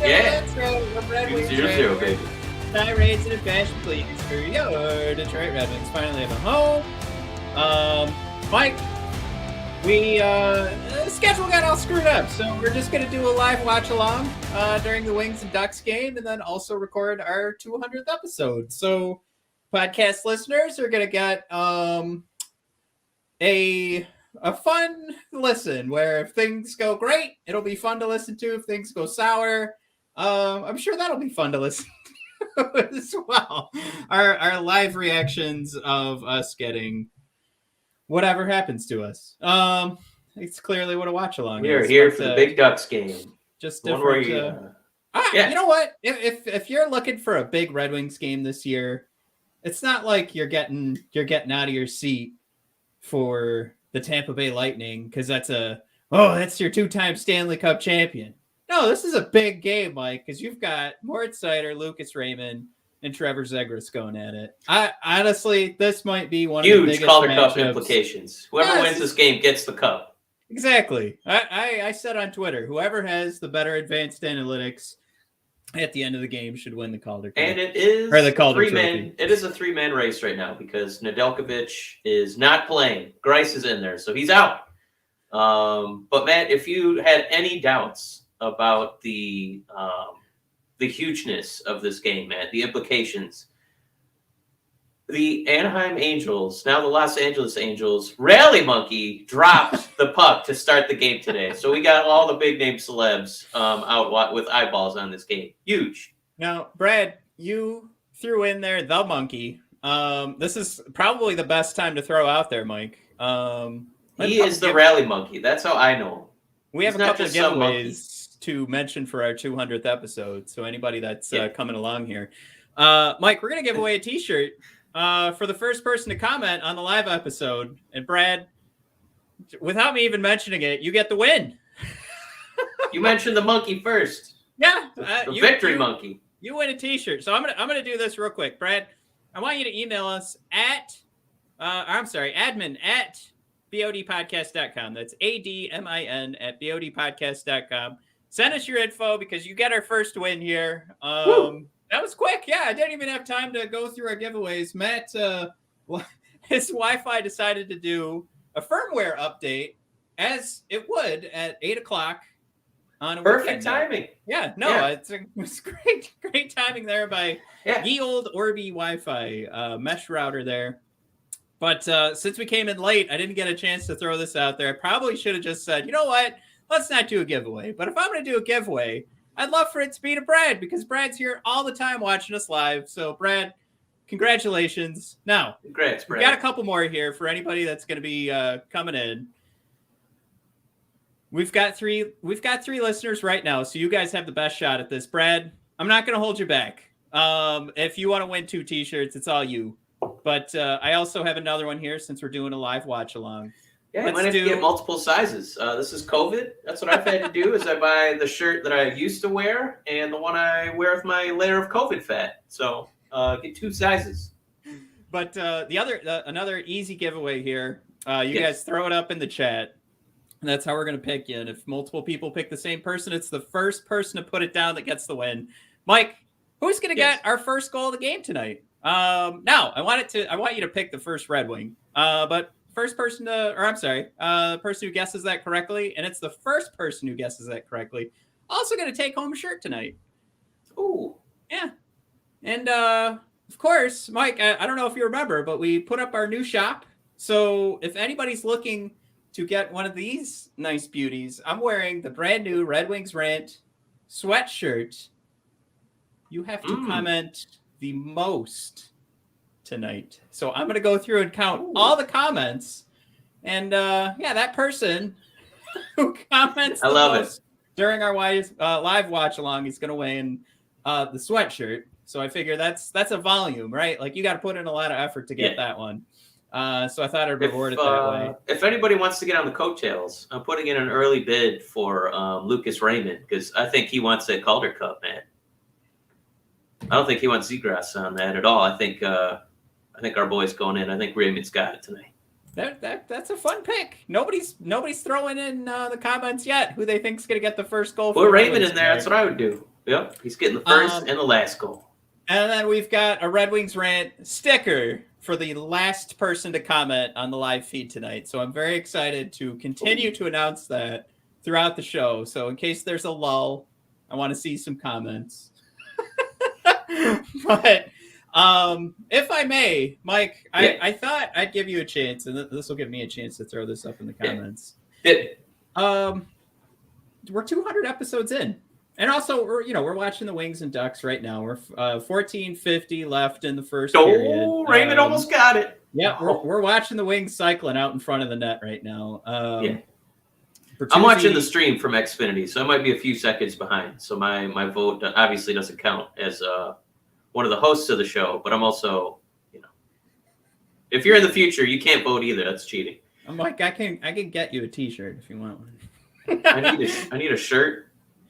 Yeah. That's right. We're Red Wings 0-0, baby. Tirades and impassioned pleas for your Detroit Red Wings finally have a home. Mike, we the schedule got all screwed up, so we're just gonna do a live watch along during the Wings and Ducks game, and then also record our 200th episode. So, podcast listeners are gonna get a fun listen where if things go great, it'll be fun to listen to. If things go sour, I'm sure that'll be fun to listen to as well. Our live reactions of us getting whatever happens to us. It's clearly what a watch along is. We are here for the big Ducks game. Just different. You know what? If you're looking for a big Red Wings game this year, it's not like you're getting out of your seat for the Tampa Bay Lightning because that's your 2-time Stanley Cup champion. No, this is a big game, Mike, because you've got Moritz, Seider, Lucas Raymond, and Trevor Zegras going at it. Honestly, this might be one of the biggest Calder matchups. Cup implications. Whoever wins this game gets the cup. Exactly. I said on Twitter, whoever has the better advanced analytics at the end of the game should win the Calder Cup. And it is the Calder Trophy. It is a 3-man race right now because Nedeljkovic is not playing. Greiss is in there, so he's out. But Matt, if you had any doubts about the hugeness of this game, Matt, the implications, the Anaheim Angels, now the Los Angeles Angels, Rally Monkey dropped the puck to start the game today. So we got all the big name celebs out with eyeballs on this game. Huge. Now, Brad, you threw in there the monkey. This is probably the best time to throw out there, Mike. He is the Rally Monkey. That's how I know him. We have a couple of giveaways to mention for our 200th episode. So anybody that's coming along here. Mike, we're going to give away a T-shirt for the first person to comment on the live episode. And Brad, without me even mentioning it, you get the win. You mentioned the monkey first. Yeah. The victory monkey. You win a T-shirt. So I'm gonna do this real quick. Brad, I want you to email us admin at bodpodcast.com. That's ADMIN at bodpodcast.com. Send us your info because you get our first win here. That was quick. Yeah, I didn't even have time to go through our giveaways. Matt, his Wi-Fi decided to do a firmware update as it would at 8 o'clock on a perfect weekend. Timing. Yeah, no, it was great timing there by ye old Orbi Wi-Fi mesh router there. But since we came in late, I didn't get a chance to throw this out there. I probably should have just said, you know what? Let's not do a giveaway. But if I'm going to do a giveaway, I'd love for it to be to Brad because Brad's here all the time watching us live. So, Brad, congratulations. Now, congrats, Brad. We got a couple more here for anybody that's going to be coming in. We've got three listeners right now, so you guys have the best shot at this. Brad, I'm not going to hold you back. If you want to win 2 T-shirts, it's all you. But I also have another one here since we're doing a live watch along. Yeah, you might have to get multiple sizes. This is COVID. That's what I've had to do is I buy the shirt that I used to wear and the one I wear with my layer of COVID fat. So get 2 sizes. But another easy giveaway here. You guys throw it up in the chat. And that's how we're going to pick you. And if multiple people pick the same person, it's the first person to put it down that gets the win. Mike, who's going to get our first goal of the game tonight? Now, I want you to pick the first Red Wing. But first person person who guesses that correctly, and it's the first person who guesses that correctly, also going to take home a shirt tonight. Ooh. Yeah. And, of course, Mike, I don't know if you remember, but we put up our new shop. So if anybody's looking to get one of these nice beauties, I'm wearing the brand new Red Wings Rant sweatshirt. You have to comment the most tonight. So I'm going to go through and count all the comments. And that person who comments the most during our live watch along is going to win the sweatshirt. So I figure that's a volume, right? Like you got to put in a lot of effort to get that one. So I thought I'd reward it that way. If anybody wants to get on the coattails, I'm putting in an early bid for Lucas Raymond because I think he wants that Calder Cup, man. I don't think he wants Zegras on that at all. I think our boy's going in. I think Raymond's got it tonight. That's a fun pick. Nobody's throwing in the comments yet who they think's going to get the first goal. Put Raymond in there. That's what I would do. Yep, he's getting the first and the last goal. And then we've got a Red Wings Rant sticker for the last person to comment on the live feed tonight. So I'm very excited to continue to announce that throughout the show. So in case there's a lull, I want to see some comments. But if I may, Mike, Yeah. I thought I'd give you a chance, and this will give me a chance to throw this up in the comments. Yeah. We're 200 episodes in. And also, we're watching the Wings and Ducks right now. We're 14:50 left in the first period. Raymond almost got it. Yeah, we're watching the Wings cycling out in front of the net right now. Yeah. I'm watching the stream from Xfinity, so I might be a few seconds behind. So my vote obviously doesn't count as one of the hosts of the show, but I'm also, if you're in the future, you can't vote either. That's cheating. I'm like, I can get you a T-shirt if you want one. I need a shirt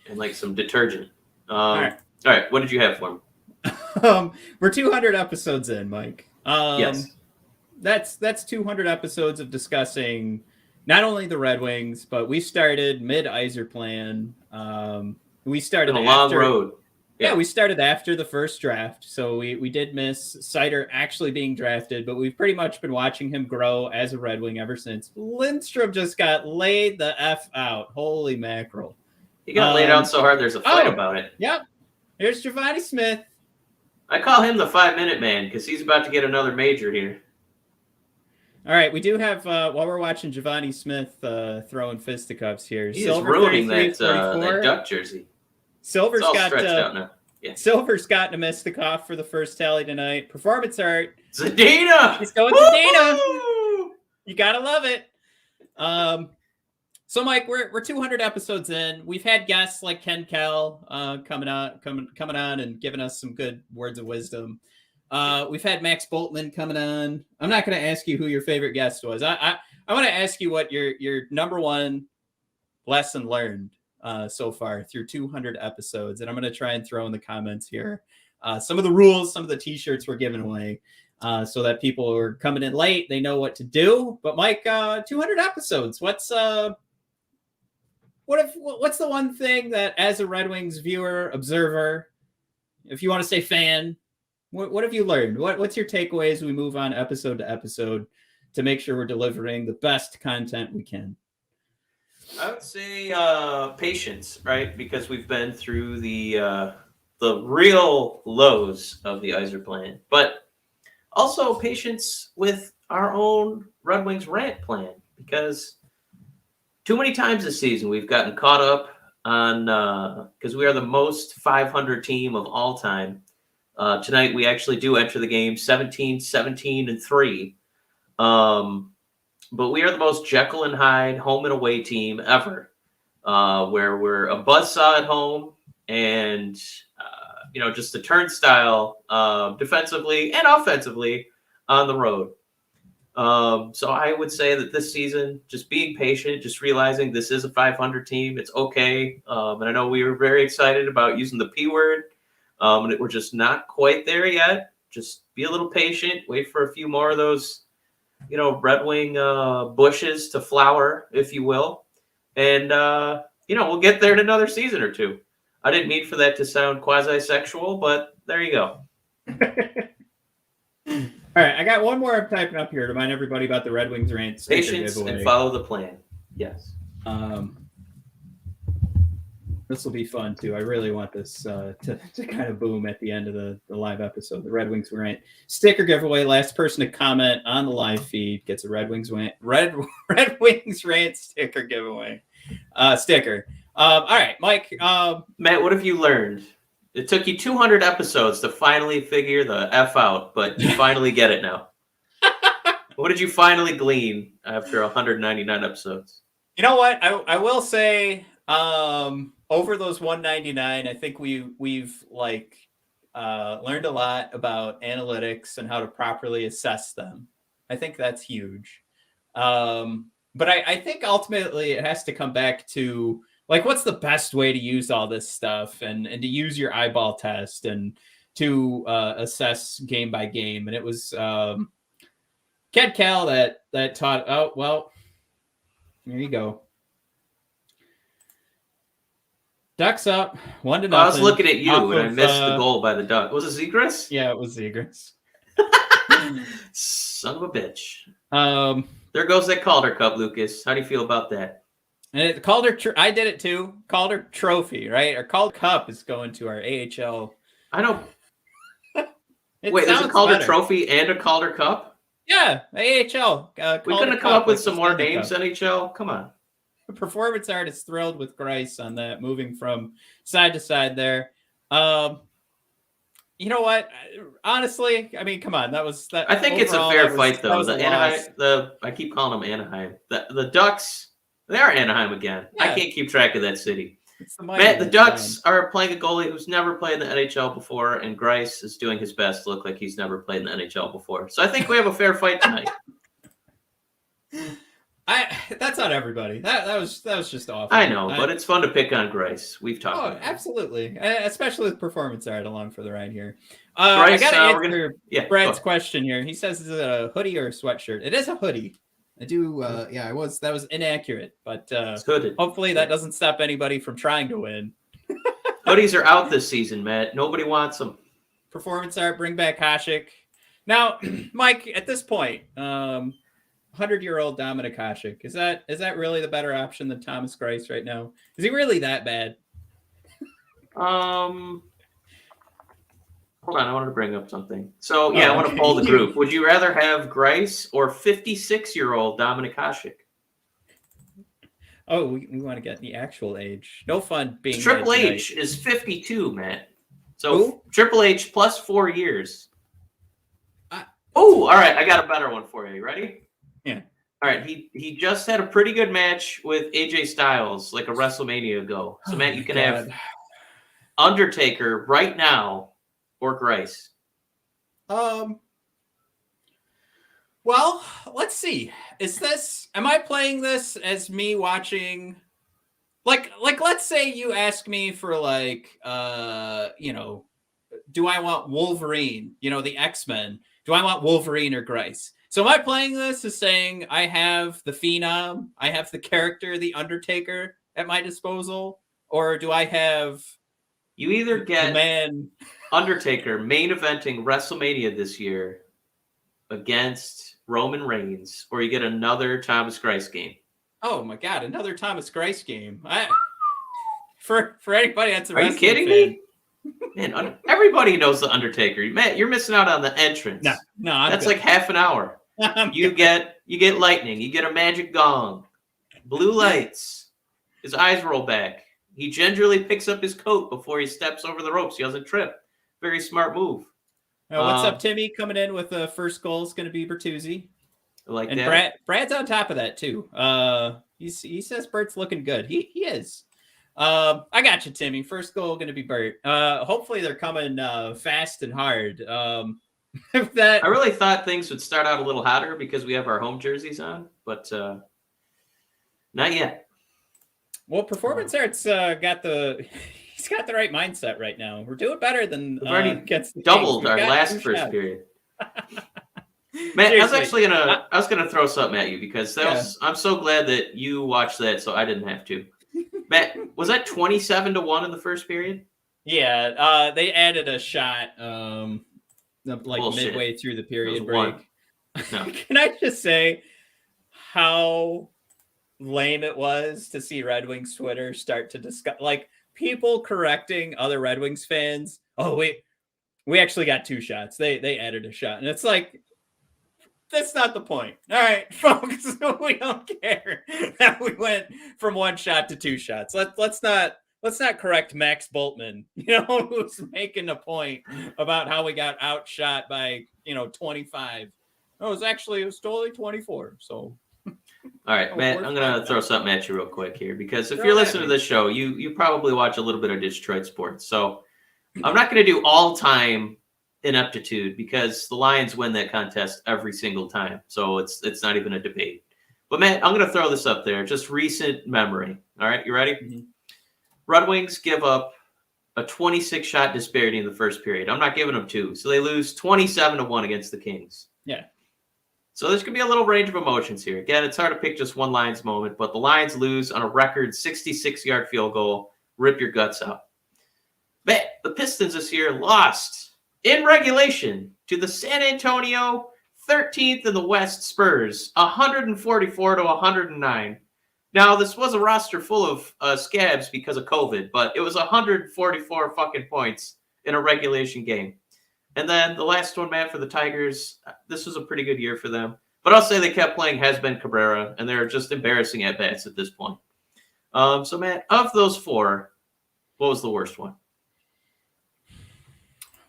and like some detergent. All right. What did you have for me? We're 200 episodes in, Mike. Yes. That's 200 episodes of discussing not only the Red Wings, but we started mid-Iser plan. We started a long road. Yeah, we started after the first draft, so we did miss Seider actually being drafted, but we've pretty much been watching him grow as a Red Wing ever since. Lindstrom just got laid the F out. Holy mackerel. He got laid out so hard there's a fight about it. Yep. Here's Giovanni Smith. I call him the 5-minute man because he's about to get another major here. All right, we do have, while we're watching Giovanni Smith throwing fisticuffs here. He is ruining that Duck jersey. Silver's got stretched out now. Yeah. Silver's got Nemestikov for the first tally tonight. Performance art. Zadina! He's going Zadina. You gotta love it. So Mike, we're 200 episodes in. We've had guests like Ken Kell coming on and giving us some good words of wisdom. We've had Max Boltman coming on. I'm not going to ask you who your favorite guest was. I want to ask you what your number one lesson learned so far through 200 episodes, and I'm going to try and throw in the comments here some of the rules, some of the T-shirts we're giving away, so that people who are coming in late, they know what to do. But Mike, 200 episodes. What's the one thing that, as a Red Wings viewer, observer, if you want to say fan, what have you learned? What's your takeaway as we move on episode to episode to make sure we're delivering the best content we can? I would say patience, right? Because we've been through the real lows of the Iser plan, but also patience with our own Red Wings rant plan, because too many times this season we've gotten caught up on because we are the most 500 team of all time. Tonight we actually do enter the game 17, 17, and 3. But we are the most Jekyll and Hyde home and away team ever, where we're a buzzsaw at home and, just a turnstile defensively and offensively on the road. So I would say that this season, just being patient, just realizing this is a 500 team, it's okay. And I know we were very excited about using the P word. And we're just not quite there yet. Just be a little patient. Wait for a few more of those, Red Wing bushes to flower, if you will. And, we'll get there in another season or two. I didn't mean for that to sound quasi-sexual, but there you go. All right, I got one more I'm typing up here to remind everybody about the Red Wings Rant. Patience and follow the plan. Yes. This will be fun too. I really want this to kind of boom at the end of the live episode. The Red Wings Rant sticker giveaway. Last person to comment on the live feed gets a Red Wings Rant sticker giveaway. Sticker. All right, Mike. Matt, what have you learned? It took you 200 episodes to finally figure the F out, but you finally get it now. What did you finally glean after 199 episodes? You know what? I will say, over those 199, I think we've learned a lot about analytics and how to properly assess them. I think that's huge. But I think ultimately it has to come back to what's the best way to use all this stuff and to use your eyeball test and to assess game by game. And it was Ken Kell that taught. Oh, well, there you go. There you go. All right, I got one more I'm typing up here to remind everybody about the Red Wings Rant sticker giveaway. Last person to comment on the live feed gets a Red Wings Rant sticker giveaway. Sticker. All right, Mike. Ducks up 1-0. I was looking at you off and I of, missed the goal by the Duck. Was it Zegras? Yeah, it was Zegras. Son of a bitch. Um, There goes that Calder Cup, Lucas. How do you feel about that? and I did it too. Calder Trophy, right? Our Calder Cup is going to our AHL. I don't. It Wait, there's a sounds Calder better. Trophy and a Calder Cup? Yeah, AHL. We couldn't have come up with some more names, NHL? Come on. The performance art is thrilled with Grice on that, moving from side to side there. You know what? Honestly, I mean, come on. That was that. I think it's a fair fight, though. The Anaheim, I keep calling them Anaheim. The Ducks, they are Anaheim again. Yeah. I can't keep track of that city. Matt, the Ducks are playing a goalie who's never played in the NHL before, and Grice is doing his best to look like he's never played in the NHL before. So I think we have a fair fight tonight. That's not everybody. That was just awful. I know, but it's fun to pick on Grice. We've talked about it. Absolutely. Especially with performance art along for the ride here. Grice, I got to answer Brad's question here. He says, is it a hoodie or a sweatshirt? It is a hoodie. I do. That was inaccurate, but hopefully that doesn't stop anybody from trying to win. Hoodies are out this season, Matt. Nobody wants them. Performance art, bring back Hasek. Now, Mike, at this point, 100-year-old Dominik Hasek, is that really the better option than Thomas Grice right now? Is he really that bad? Hold on, I wanted to bring up something. So, I want to poll the group. Would you rather have Grice or 56-year-old Dominik Hasek? Oh, we want to get the actual age. No fun being Triple H is 52, Matt. So, Triple H plus 4 years. All right, I got a better one for you. You ready? Yeah. All right, he just had a pretty good match with AJ Styles like a WrestleMania ago. So, Matt, you can have Undertaker right now or Grice. Well, let's see. Am I playing this as me watching like let's say you ask me for do I want Wolverine, the X-Men? Do I want Wolverine or Grice? So am I playing this as saying I have the Phenom, I have the character, the Undertaker at my disposal, or do I have you either get the man Undertaker main eventing WrestleMania this year against Roman Reigns, or you get another Thomas Grice game? Oh my God, another Thomas Grice game. For anybody that's a Are you kidding me? Man, everybody knows the Undertaker. Matt, you're missing out on the entrance. No, that's like half an hour. You get lightning, you get a magic gong, blue lights, his eyes roll back. He gingerly picks up his coat before he steps over the ropes. He doesn't trip. Very smart move. What's up, Timmy? Coming in with the first goal is going to be Bertuzzi. Like and that. Brad's on top of that too. He says Bert's looking good. He is. I got you, Timmy. First goal going to be Bert. Hopefully they're coming fast and hard. I really thought things would start out a little hotter because we have our home jerseys on, but not yet. Well, performance art's got the right mindset right now. We're doing better than we've already doubled our last first period. Man, seriously, I was gonna throw something at you because I'm so glad that you watched that, so I didn't have to. Matt, was that 27-1 in the first period? Yeah, they added a shot midway through the period break. No. Can I just say how lame it was to see Red Wings Twitter start to discuss, people correcting other Red Wings fans. Oh, we actually got 2 shots. They added a shot, and it's like, that's not the point. All right, folks, we don't care that we went from 1 shot to 2 shots. Let's not correct Max Bultman, who's making a point about how we got outshot by 25. No, it was totally 24. So. All right, Matt, I'm going to throw something at you real quick here because if you're listening to this show, you probably watch a little bit of Detroit sports. So I'm not going to do all-time ineptitude because the Lions win that contest every single time. So it's not even a debate. But, Matt, I'm going to throw this up there, just recent memory. All right, you ready? Mm-hmm. Red Wings give up a 26-shot disparity in the first period. I'm not giving them 2. So they lose 27-1 against the Kings. Yeah. So there's going to be a little range of emotions here. Again, it's hard to pick just one Lions moment, but the Lions lose on a record 66-yard field goal rip your guts out. But the Pistons this year lost in regulation to the San Antonio 13th in the West Spurs, 144 to 109. Now, this was a roster full of scabs because of COVID, but it was 144 fucking points in a regulation game. And then the last one, Matt, for the Tigers, this was a pretty good year for them. But I'll say they kept playing Has-Been Cabrera, and they're just embarrassing at bats at this point. So, Matt, of those four, what was the worst one?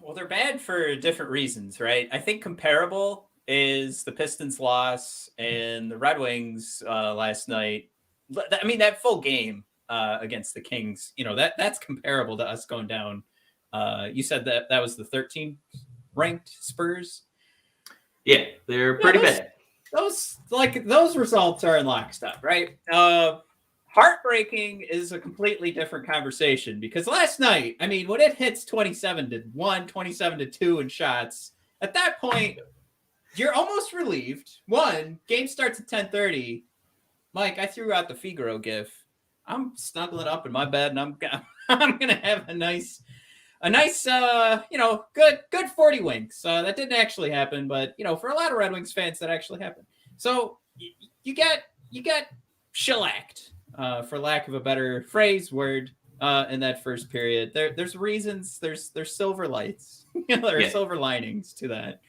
Well, they're bad for different reasons, right? I think comparable is the Pistons loss and the Red Wings last night. I mean, that full game against the Kings, that's comparable to us going down. You said that was the 13th ranked Spurs. Yeah, they're pretty bad. Those results are in lockstep, right? Heartbreaking is a completely different conversation because last night, I mean, when it hits 27-1, 27-2 in shots, at that point, you're almost relieved. Game starts at 10:30. Mike, I threw out the Figaro gif. I'm snuggling up in my bed, and I'm gonna have a nice good 40 winks. That didn't actually happen, but for a lot of Red Wings fans, that actually happened. So you get shellacked. For lack of a better word, in that first period, there's reasons, there's silver lights, there are silver linings to that,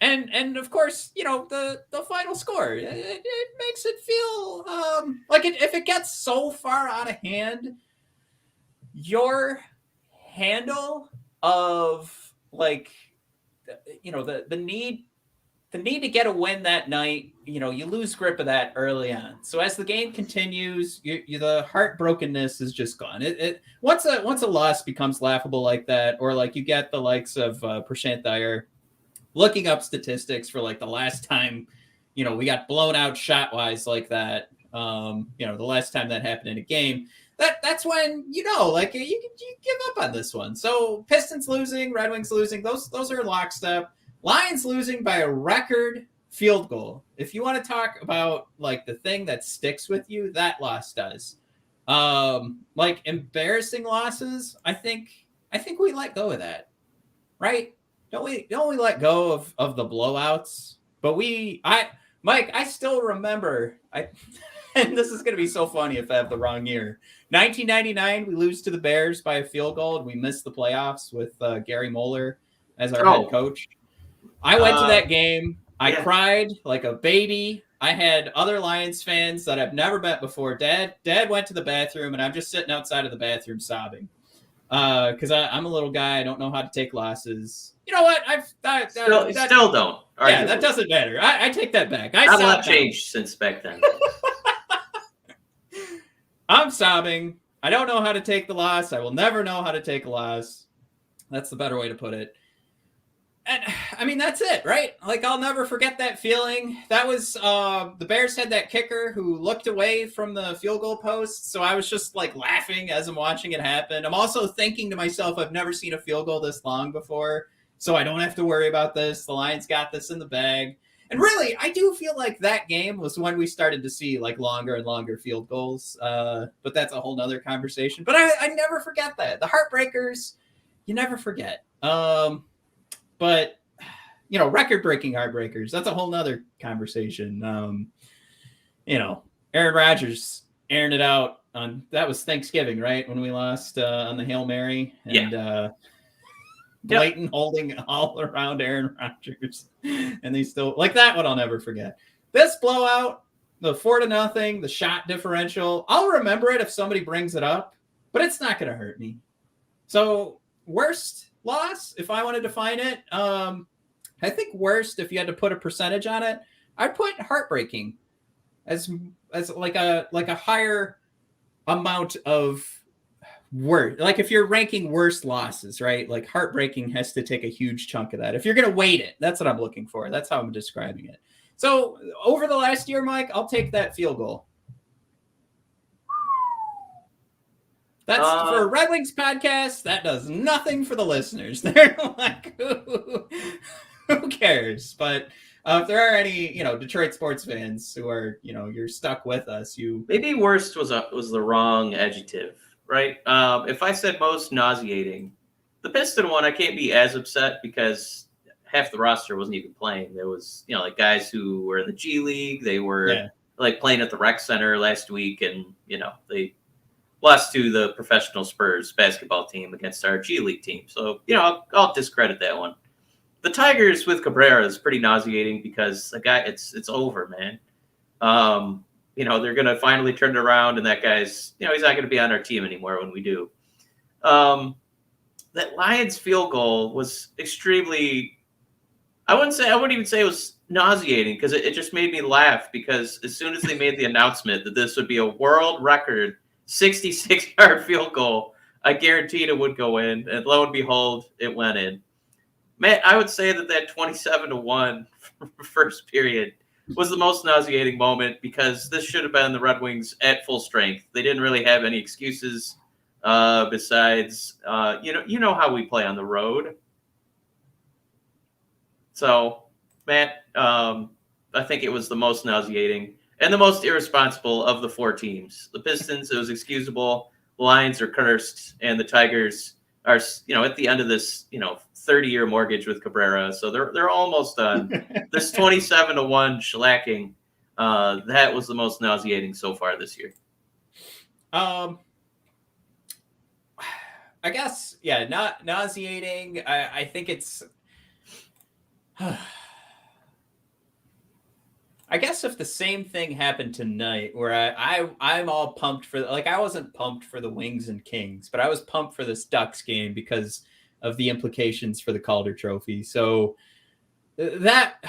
and of course, the final score, it makes it feel if it gets so far out of hand, your handle of the need to get a win that night, you lose grip of that early on. So as the game continues, the heartbrokenness is just gone. Once a loss becomes laughable like that, or you get the likes of Prashant Iyer looking up statistics for the last time, we got blown out shot wise like that. The last time that happened in a game, that's when you give up on this one. So Pistons losing, Red Wings losing, those are lockstep. Lions losing by a record field goal. If you want to talk about the thing that sticks with you, that loss does. Embarrassing losses, I think we let go of that, right? Don't we let go of the blowouts? But Mike, I still remember. And this is going to be so funny if I have the wrong year. 1999, we lose to the Bears by a field goal, and we miss the playoffs with Gary Moeller as our head coach. I went to that game. I cried like a baby. I had other Lions fans that I've never met before. Dad went to the bathroom, and I'm just sitting outside of the bathroom sobbing because I'm a little guy. I don't know how to take losses. You know what? Still don't. Yeah, that doesn't matter. I take that back. Not a lot changed since back then. I'm sobbing. I don't know how to take the loss. I will never know how to take a loss. That's the better way to put it. And I mean, that's it, right? I'll never forget that feeling. That was the Bears had that kicker who looked away from the field goal post. So I was just laughing as I'm watching it happen. I'm also thinking to myself, I've never seen a field goal this long before. So I don't have to worry about this. The Lions got this in the bag. And really, I do feel like that game was when we started to see longer and longer field goals. But that's a whole nother conversation. But I never forget that. The heartbreakers, you never forget. But, record-breaking heartbreakers, that's a whole nother conversation. Aaron Rodgers airing it out that was Thanksgiving, right? When we lost on the Hail Mary. And Blayton holding all around Aaron Rodgers. And they still, that one I'll never forget. This blowout, the 4-0, the shot differential, I'll remember it if somebody brings it up, but it's not going to hurt me. So, worst loss, if I want to define it, I think worst, if you had to put a percentage on it, I'd put heartbreaking as a higher amount of worst. If you're ranking worst losses, right? Heartbreaking has to take a huge chunk of that. If you're going to weight it, that's what I'm looking for. That's how I'm describing it. So over the last year, Mike, I'll take that field goal. That's for a Red Wings podcast. That does nothing for the listeners. They're who cares? But If there are any, Detroit sports fans who are, you're stuck with us, maybe worst was the wrong adjective, right? If I said most nauseating, the Piston one, I can't be as upset because half the roster wasn't even playing. There was, like guys who were in the G League. They were like playing at the rec center last week, and they lost to the professional Spurs basketball team against our G League team. So I'll discredit that one. The Tigers with Cabrera is pretty nauseating because the guy, it's over, man. They're going to finally turn it around, and that guy's, he's not going to be on our team anymore when we do. That Lions field goal was extremely, I wouldn't even say it was nauseating, because it just made me laugh, because as soon as they made the announcement that this would be a world record 66-yard field goal, I guaranteed it would go in, and lo and behold, it went in. Man, I would say that 27-1 first period was the most nauseating moment, because this should have been the Red Wings at full strength. They didn't really have any excuses besides, you know how we play on the road. So, Matt, I think it was the most nauseating and the most irresponsible of the four teams. The Pistons, it was excusable. The Lions are cursed, and the Tigers are, at the end of this, 30-year mortgage with Cabrera. So they're almost done. This 27-1 shellacking, that was the most nauseating so far this year. I guess, not nauseating. I think it's. I guess if the same thing happened tonight, where I'm all pumped for, I wasn't pumped for the Wings and Kings, but I was pumped for this Ducks game because of the implications for the Calder Trophy. So that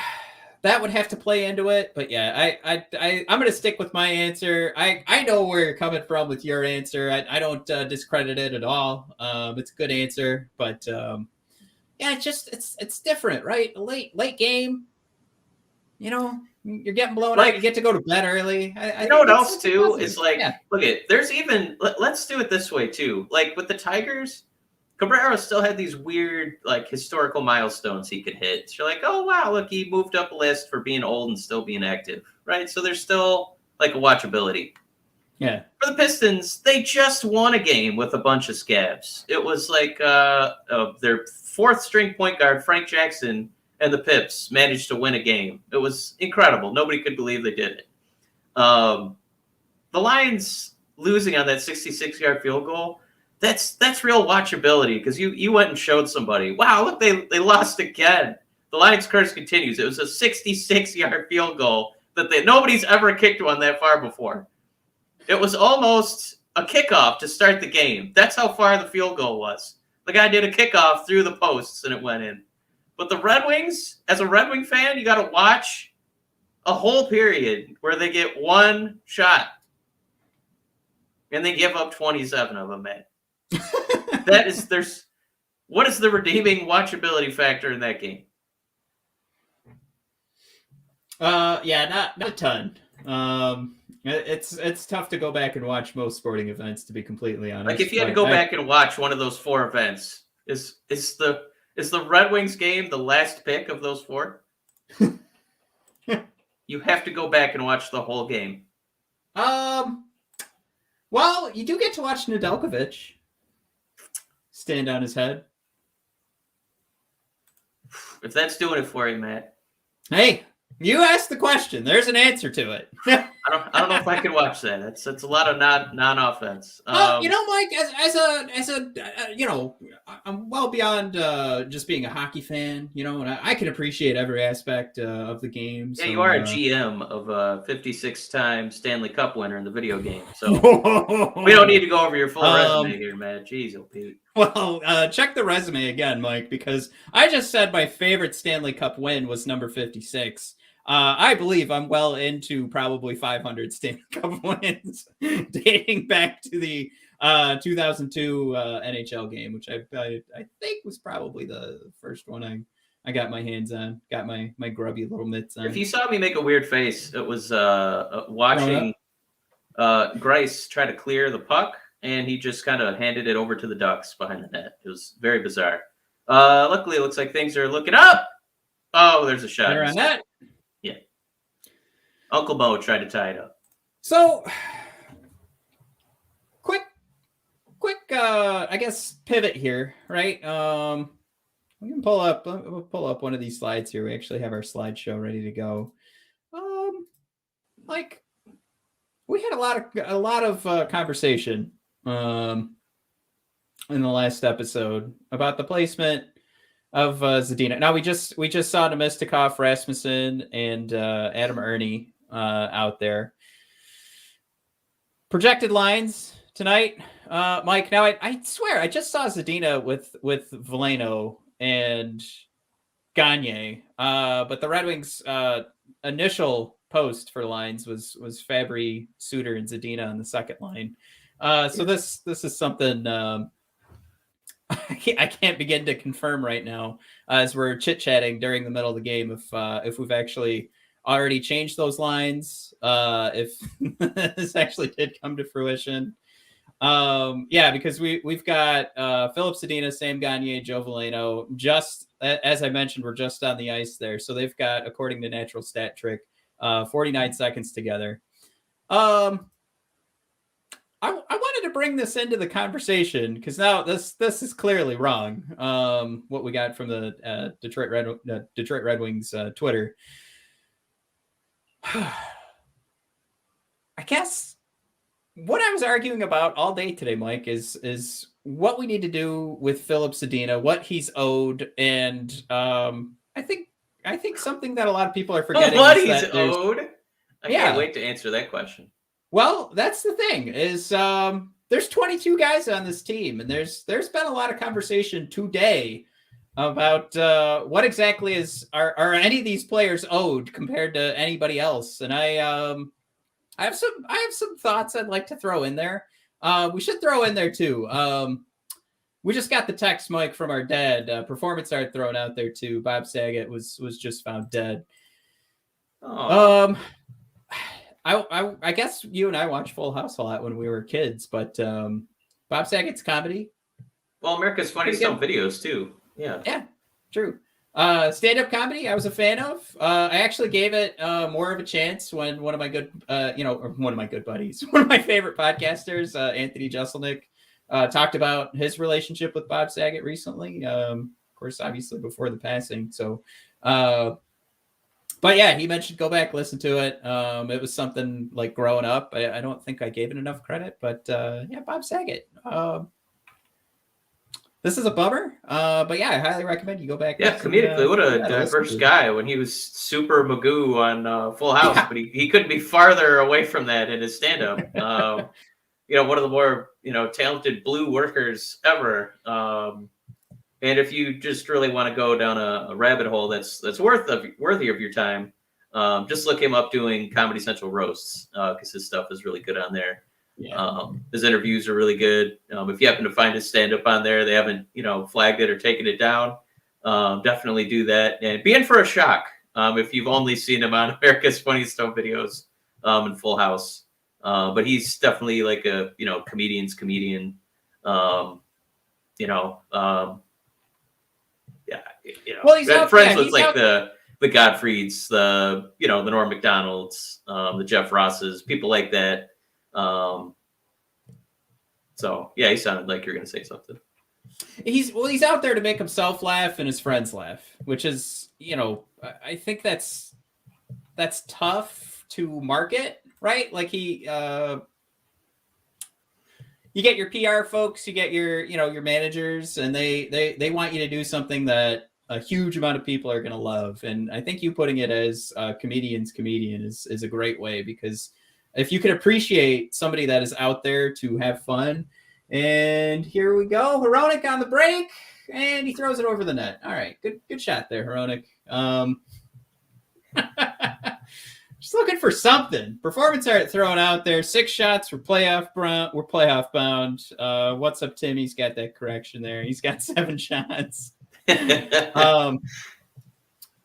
would have to play into it. But I'm going to stick with my answer. I know where you're coming from with your answer. I don't discredit it at all. It's a good answer, but it's different, right? A late game, you're getting blown out. You get to go to bed early. You know what else too is look at, there's even, let's do it this way too. Like with the Tigers, Cabrera still had these weird historical milestones he could hit. So you're like, oh wow, look, he moved up a list for being old and still being active, right? So there's still a watchability. Yeah. For the Pistons, they just won a game with a bunch of scabs. It was their fourth string point guard, Frank Jackson, and the Pips managed to win a game. It was incredible. Nobody could believe they did it. The Lions losing on that 66-yard field goal, that's real watchability, because you went and showed somebody, wow, look, they lost again. The Lions curse continues. It was a 66-yard field goal that nobody's ever kicked one that far before. It was almost a kickoff to start the game. That's how far the field goal was. The guy did a kickoff through the posts, and it went in. But the Red Wings, as a Red Wing fan, you got to watch a whole period where they get one shot, and they give up 27 of them, man. What is the redeeming watchability factor in that game? Not a ton. It's tough to go back and watch most sporting events, to be completely honest. If you had to go back and watch one of those four events, is the Red Wings game the last pick of those four? You have to go back and watch the whole game. Well, you do get to watch Nedeljkovic stand on his head. If that's doing it for you, Matt. Hey, you asked the question. There's an answer to it. I don't know if I can watch that. It's a lot of non-offense. Mike, I'm well beyond just being a hockey fan, and I can appreciate every aspect of the game. Yeah, so, you are a GM of a 56-time Stanley Cup winner in the video game, so we don't need to go over your full resume here, Matt. Jeez, Pete. Well, check the resume again, Mike, because I just said my favorite Stanley Cup win was number 56. I believe I'm well into probably 500 Stanley Cup wins, dating back to the 2002 NHL game, which I think was probably the first one I got my hands on, got my grubby little mitts on. If you saw me make a weird face, it was watching Grice try to clear the puck, and he just kind of handed it over to the Ducks behind the net. It was very bizarre. Luckily, it looks like things are looking up Oh, there's a shot. Better on that. Yeah. Uncle Mo tried to tie it up. So, quick, I guess pivot here, right? We can pull up one of these slides here. We actually have our slideshow ready to go. Like we had a lot of conversation in the last episode about the placement of Zadina. Now we just saw Nemestikov, Rasmussen, and Adam Ernie out there. Projected lines tonight, Mike. Now I swear I just saw Zadina with Veleno and Gagne, but the Red Wings initial post for lines was Fabry, Suter, and Zadina on the second line. So this is something I can't begin to confirm right now as we're chit chatting during the middle of the game if we've actually already changed those lines, if this actually did come to fruition. Because we've got Filip Zadina, Sam Gagne, Joe Veleno. Just as I mentioned, we're just on the ice there, so they've got, according to Natural Stat Trick, 49 seconds together. I wanted to bring this into the conversation because now this is clearly wrong. What we got from the Detroit Red Wings Twitter. I guess what I was arguing about all day today, Mike, is what we need to do with Filip Zadina, what he's owed, and I think something that a lot of people are forgetting. What he's owed? I can't wait to answer that question. Well, that's the thing is there's 22 guys on this team, and there's been a lot of conversation today about what exactly are any of these players owed compared to anybody else. And I have some thoughts I'd like to throw in there. We should throw in there too. We just got the text, Mike, from our dad. Performance art thrown out there too. Bob Saget was just found dead. Oh. I guess you and I watched Full House a lot when we were kids, but Bob Saget's comedy. Well, America's Funniest Home Videos too. Yeah, true. Stand-up comedy, I was a fan of. I actually gave it more of a chance when one of my good buddies, one of my favorite podcasters, Anthony Jeselnik, talked about his relationship with Bob Saget recently. Of course, obviously before the passing. So, but yeah, he mentioned go back, listen to it. It was something like growing up. I don't think I gave it enough credit, but yeah, Bob Saget. This is a bummer, but yeah, I highly recommend you go back. Yeah, comedically, what a diverse guy when he was super Magoo on Full House, but he couldn't be farther away from that in his stand-up. One of the more talented blue workers ever. And if you just really want to go down a rabbit hole that's worthy of your time, just look him up doing Comedy Central roasts because his stuff is really good on there. Yeah. His interviews are really good. If you happen to find his stand-up on there, they haven't flagged it or taken it down, definitely do that and be in for a shock if you've only seen him on America's Funniest Home Videos and Full House. But he's definitely like a comedian's comedian. Well, he's friends with the Godfreys, the Norm Macdonalds, the Jeff Rosses, people like that. So yeah, he sounded like you're going to say something. He's out there to make himself laugh and his friends laugh, which is, I think that's tough to market, right? Like you get your PR folks, you get your managers, and they want you to do something that a huge amount of people are going to love. And I think you putting it as a comedian's comedian is a great way, because if you could appreciate somebody that is out there to have fun. And here we go. Hronek on the break, and he throws it over the net. All right. Good shot there, Hronek. Just looking for something. Performance art thrown out there. 6 shots. We're playoff bound. What's up, Tim? He's got that correction there. He's got 7 shots.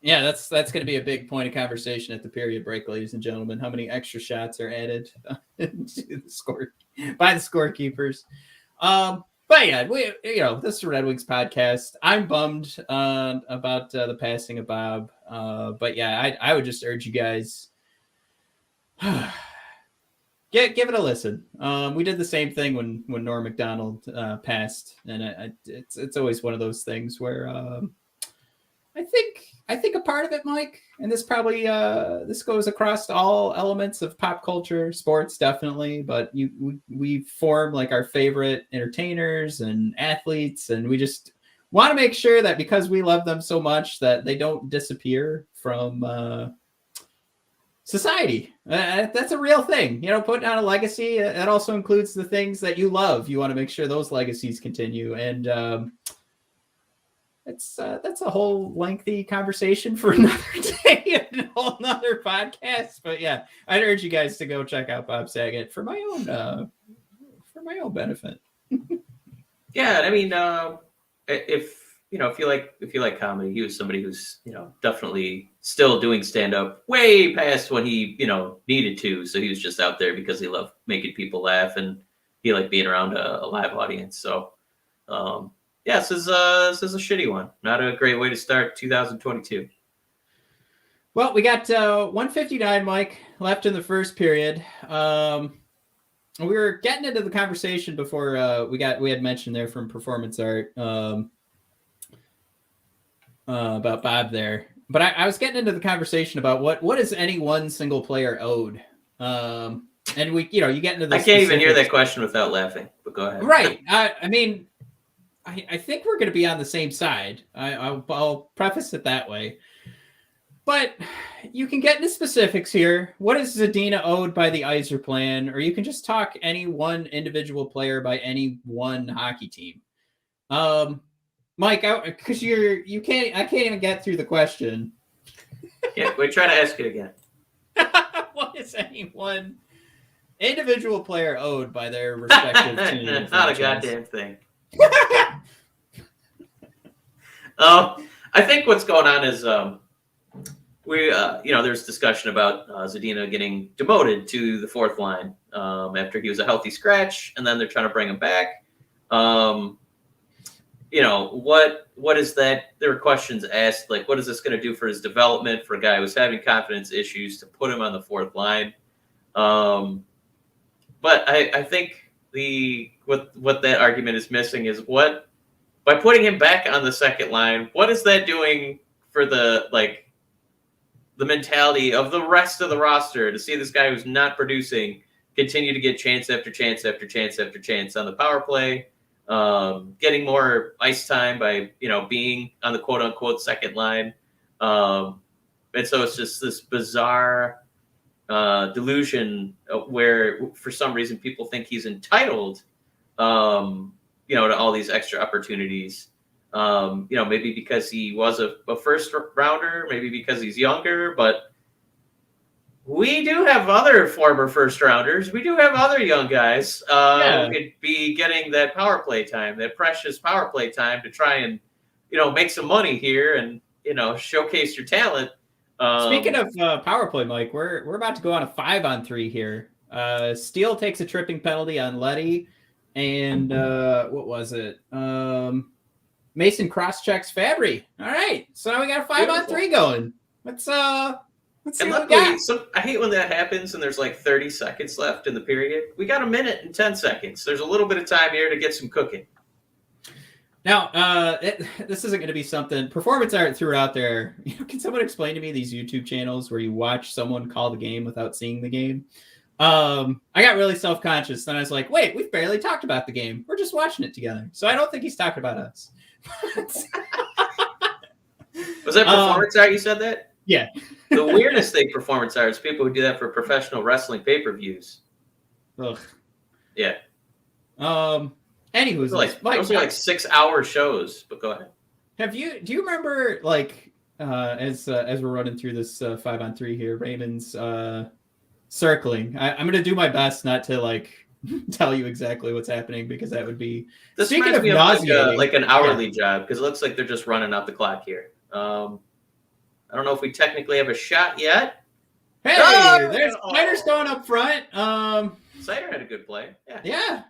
Yeah, that's going to be a big point of conversation at the period break, ladies and gentlemen. How many extra shots are added to the score by the scorekeepers? But yeah, this is a Red Wings podcast. I'm bummed about the passing of Bob. But yeah, I would just urge you guys give it a listen. We did the same thing when Norm Macdonald passed, and it's always one of those things where I think a part of it, Mike, and this probably this goes across all elements of pop culture, sports definitely, but we form like our favorite entertainers and athletes, and we just want to make sure that because we love them so much that they don't disappear from society. That's a real thing. Putting on a legacy, that also includes the things that you love. You want to make sure those legacies continue, and that's a whole lengthy conversation for another day and a whole nother podcast. But yeah, I'd urge you guys to go check out Bob Saget for my own benefit. Yeah, I mean, if you like comedy, he was somebody who's definitely still doing stand up way past when he needed to. So he was just out there because he loved making people laugh and he liked being around a live audience. So. Yeah, this is a shitty one. Not a great way to start 2022. Well, we got 1:59, Mike, left in the first period. We were getting into the conversation before we had mentioned there from Performance Art about Bob there. But I was getting into the conversation about what is any one single player owed. And you get into this. I can't even hear that question without laughing. But go ahead. Right. I mean. I think we're going to be on the same side. I'll preface it that way. But you can get into specifics here. What is Zadina owed by the Iser plan? Or you can just talk any one individual player by any one hockey team. Mike, because I can't even get through the question. Yeah, we try to ask it again. What is any one individual player owed by their respective team? Not a goddamn thing. I think what's going on is there's discussion about Zadina getting demoted to the fourth line after he was a healthy scratch, and then they're trying to bring him back. What is that? There were questions asked like, what is this going to do for his development for a guy who's having confidence issues to put him on the fourth line? But I think what that argument is missing is by putting him back on the second line, what is that doing for the mentality of the rest of the roster to see this guy who's not producing continue to get chance after chance after chance after chance on the power play, getting more ice time by being on the quote unquote second line, and so it's just this bizarre delusion where for some reason people think he's entitled to all these extra opportunities, maybe because he was a first rounder, maybe because he's younger, but we do have other former first rounders. We do have other young guys who could be getting that power play time, that precious power play time to try and, make some money here and, showcase your talent. Speaking of power play, Mike, we're about to go on a 5-on-3 here. Steele takes a tripping penalty on Letty, and what was it? Mason cross-checks Fabry. All right, so now we got a 5-on-3 going. Let's see what we got. I hate when that happens and there's like 30 seconds left in the period. We got a minute and 10 seconds. There's a little bit of time here to get some cooking. Now, this isn't going to be something Performance Art threw out there. Can someone explain to me these YouTube channels where you watch someone call the game without seeing the game? I got really self-conscious. Then I was like, wait, we've barely talked about the game. We're just watching it together. So I don't think he's talking about us. Was that Performance Art you said that? Yeah. The weirdest thing Performance Art is people who do that for professional wrestling pay-per-views. Ugh. Yeah. Anywho, those are like 6-hour shows, but go ahead. Do you remember as we're running through this 5-on-3 here, Raymond's circling? I'm going to do my best not to tell you exactly what's happening because that would be speaking of nauseating, like an hourly job because it looks like they're just running out the clock here. I don't know if we technically have a shot yet. Hey, there's Seider's going up front. Seider had a good play. Yeah.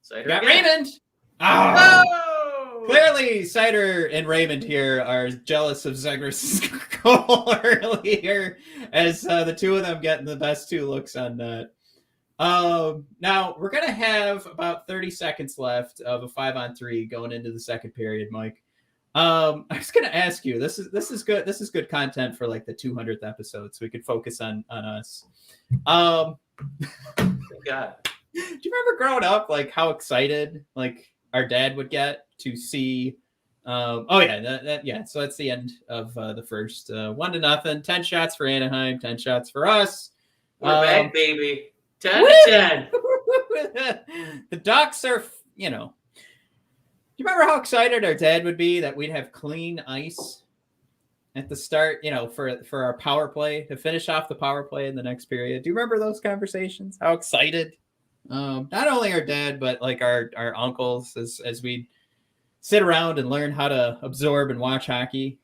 Seider Got again. Raymond. Oh, Oh! clearly Seider and Raymond here are jealous of Zegras' goal earlier, as the two of them getting the best two looks on that. Now we're gonna have about 30 seconds left of a 5-on-3 going into the second period, Mike. I was gonna ask you. This is good. This is good content for like the 200th episode, so we could focus on us. God. Do you remember growing up, like how excited like our dad would get to see? Oh yeah, yeah. So that's the end of the first 1-0. 10 shots for Anaheim, 10 shots for us. We're back, baby. 10 to 10. The Ducks are, you know. Do you remember how excited our dad would be that we'd have clean ice at the start, you know, for our power play, to finish off the power play in the next period? Do you remember those conversations? How excited? Not only our dad, but like our uncles as we sit around and learn how to absorb and watch hockey.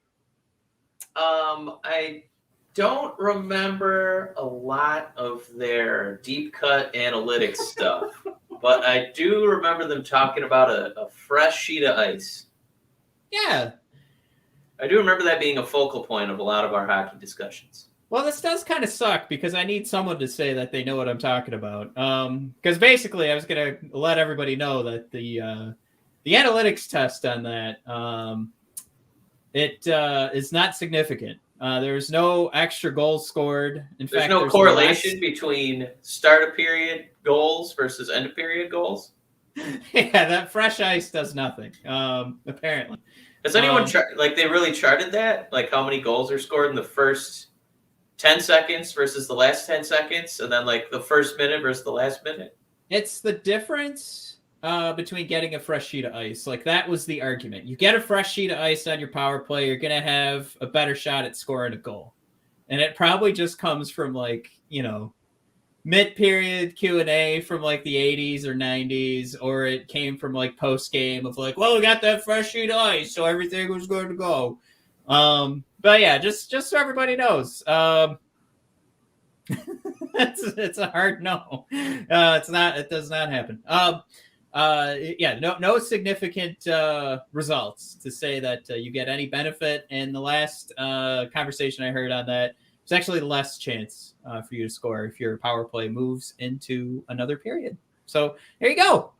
I don't remember a lot of their deep cut analytics stuff, but I do remember them talking about a fresh sheet of ice. Yeah. I do remember that being a focal point of a lot of our hockey discussions. Well, this does kind of suck because I need someone to say that they know what I'm talking about. Because basically, I was going to let everybody know that the analytics test on that is not significant. There's no extra goals scored. In There's fact, no there's correlation between start of period goals versus end of period goals. Yeah, that fresh ice does nothing. Apparently. Has anyone they really charted that? Like how many goals are scored in the first 10 seconds versus the last 10 seconds, and then like the first minute versus the last minute? It's the difference between getting a fresh sheet of ice. Like that was the argument. You get a fresh sheet of ice on your power play, you're going to have a better shot at scoring a goal. And it probably just comes from like, you know, mid-period Q&A from like the 80s or 90s, or it came from like post-game of like, well, we got that fresh sheet of ice, so everything was going to go. But yeah, just so everybody knows, it's a hard no. It's not. It does not happen. Yeah, no significant results to say that you get any benefit. And the last conversation I heard on that, it's actually less chance for you to score if your power play moves into another period. So there you go.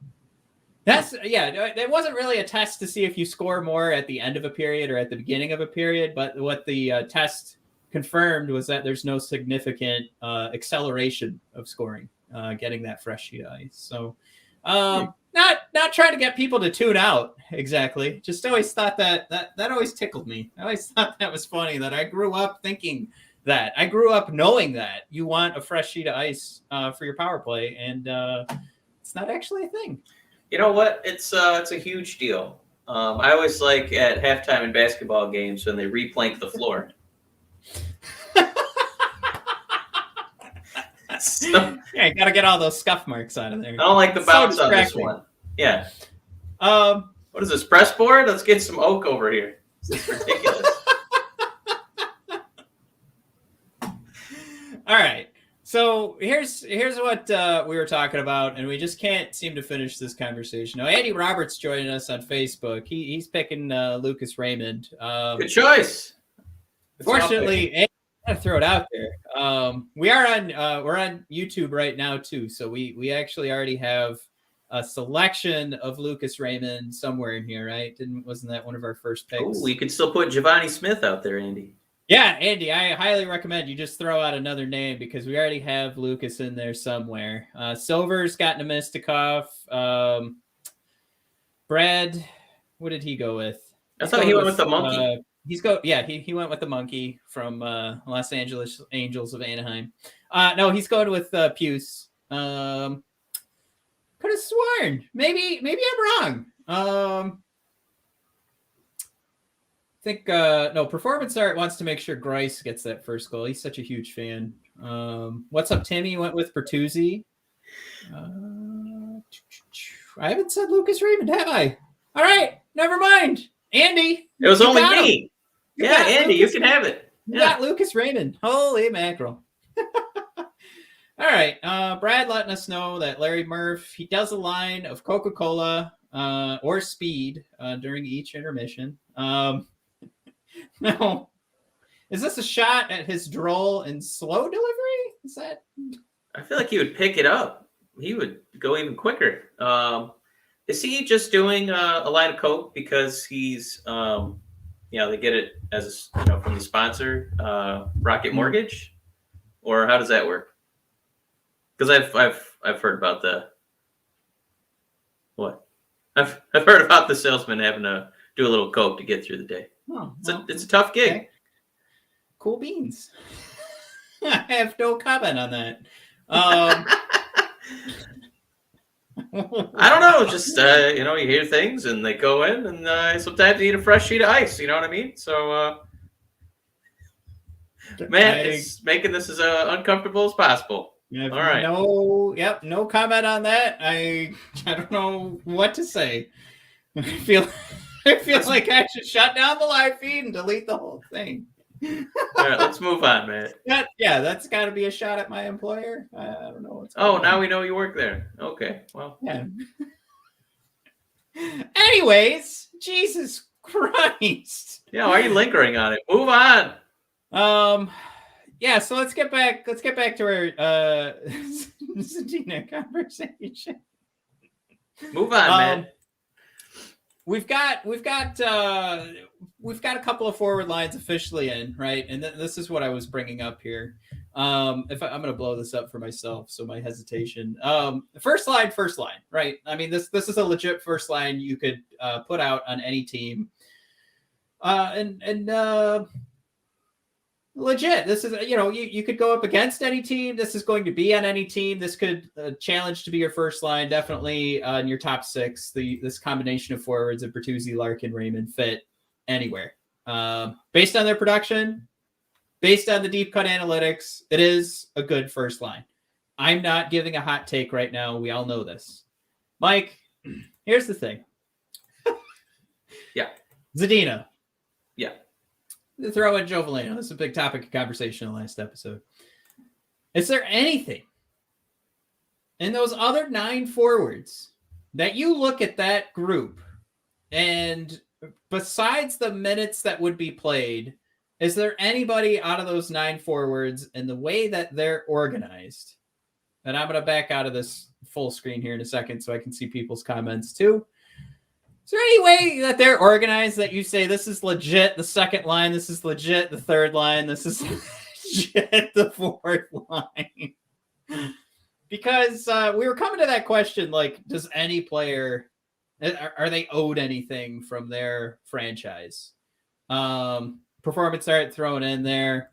It wasn't really a test to see if you score more at the end of a period or at the beginning of a period, but what the test confirmed was that there's no significant acceleration of scoring, getting that fresh sheet of ice. So not trying to get people to tune out exactly. Just always thought that always tickled me. I always thought that was funny that I grew up thinking that. I grew up knowing that you want a fresh sheet of ice for your power play, and it's not actually a thing. You know what? It's a huge deal. I always like at halftime in basketball games when they replank the floor. So, yeah, you gotta get all those scuff marks out of there. I don't like the bounce on this one. Yeah. What is this, press board? Let's get some oak over here. This is ridiculous. All right. So here's what we were talking about, and we just can't seem to finish this conversation. Now, Andy Roberts joining us on Facebook. He's picking Lucas Raymond. Good choice. Fortunately, I gotta throw it out there. We're on YouTube right now too, so we actually already have a selection of Lucas Raymond somewhere in here, right? Wasn't that one of our first picks? Oh, we could still put Giovanni Smith out there, Andy. Yeah, Andy, I highly recommend you just throw out another name because we already have Lucas in there somewhere. Silver's gotten a Mistikov. Brad, what did he go with? I thought he went with the monkey. He went with the monkey from Los Angeles Angels of Anaheim. No, he's going with Puce. Could have sworn. Maybe I'm wrong. I think Performance Art wants to make sure Grice gets that first goal. He's such a huge fan. What's up, Timmy? Went with Bertuzzi. I haven't said Lucas Raymond, have I? All right, never mind. Andy, it was only me. Yeah, Andy, you can have it. You got Lucas Raymond. Holy mackerel. All right. Brad letting us know that Larry Murph, he does a line of Coca-Cola or speed during each intermission. Now, is this a shot at his droll and slow delivery? Is that? I feel like he would pick it up. He would go even quicker. Is he just doing a line of Coke because he's, they get it as from the sponsor, Rocket Mortgage, or how does that work? Because I've heard about I've heard about the salesman having to do a little Coke to get through the day. Oh, it's a tough gig. Okay. Cool beans. I have no comment on that. I don't know. Just you hear things and they go in, and sometimes you need a fresh sheet of ice. You know what I mean? So, man, it's making this as uncomfortable as possible. All right. No comment on that. I don't know what to say. I feel like I should shut down the live feed and delete the whole thing. All right, let's move on, man. That's got to be a shot at my employer. I don't know what's going on. Now we know you work there. Okay, well. Yeah. Anyways, Jesus Christ. Yeah, why are you lingering on it? Move on. Yeah, so let's get back to our Zadina conversation. Move on, man. We've got a couple of forward lines officially in, right? And this is what I was bringing up here. I'm going to blow this up for myself, so my hesitation. First line, right? I mean, this is a legit first line you could put out on any team. Legit. This is, you could go up against any team. This is going to be on any team. This could challenge to be your first line. Definitely in your top six. This combination of forwards of Bertuzzi, Larkin, Raymond fit anywhere. Based on their production, based on the deep cut analytics, it is a good first line. I'm not giving a hot take right now. We all know this. Mike, here's the thing. Yeah. Zadina. Yeah. Throw in Joe Veleno. This is a big topic of conversation in the last episode. Is there anything in those other 9 forwards that you look at that group and besides the minutes that would be played, is there anybody out of those 9 forwards and the way that they're organized? And I'm going to back out of this full screen here in a second so I can see people's comments too. Is there any way that they're organized that you say this is legit the second line, this is legit the third line, this is legit the fourth line? Because we were coming to that question, like, does any player, are they owed anything from their franchise? Performance art thrown in there.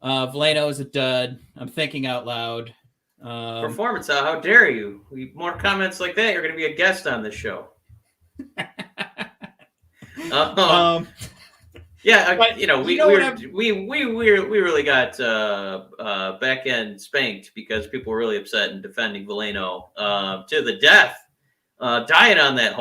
Veleno is a dud. I'm thinking out loud. Performance art, how dare you? More comments like that, you're going to be a guest on this show. Yeah, but we really got back end spanked because people were really upset and defending Veleno to the death, dying on that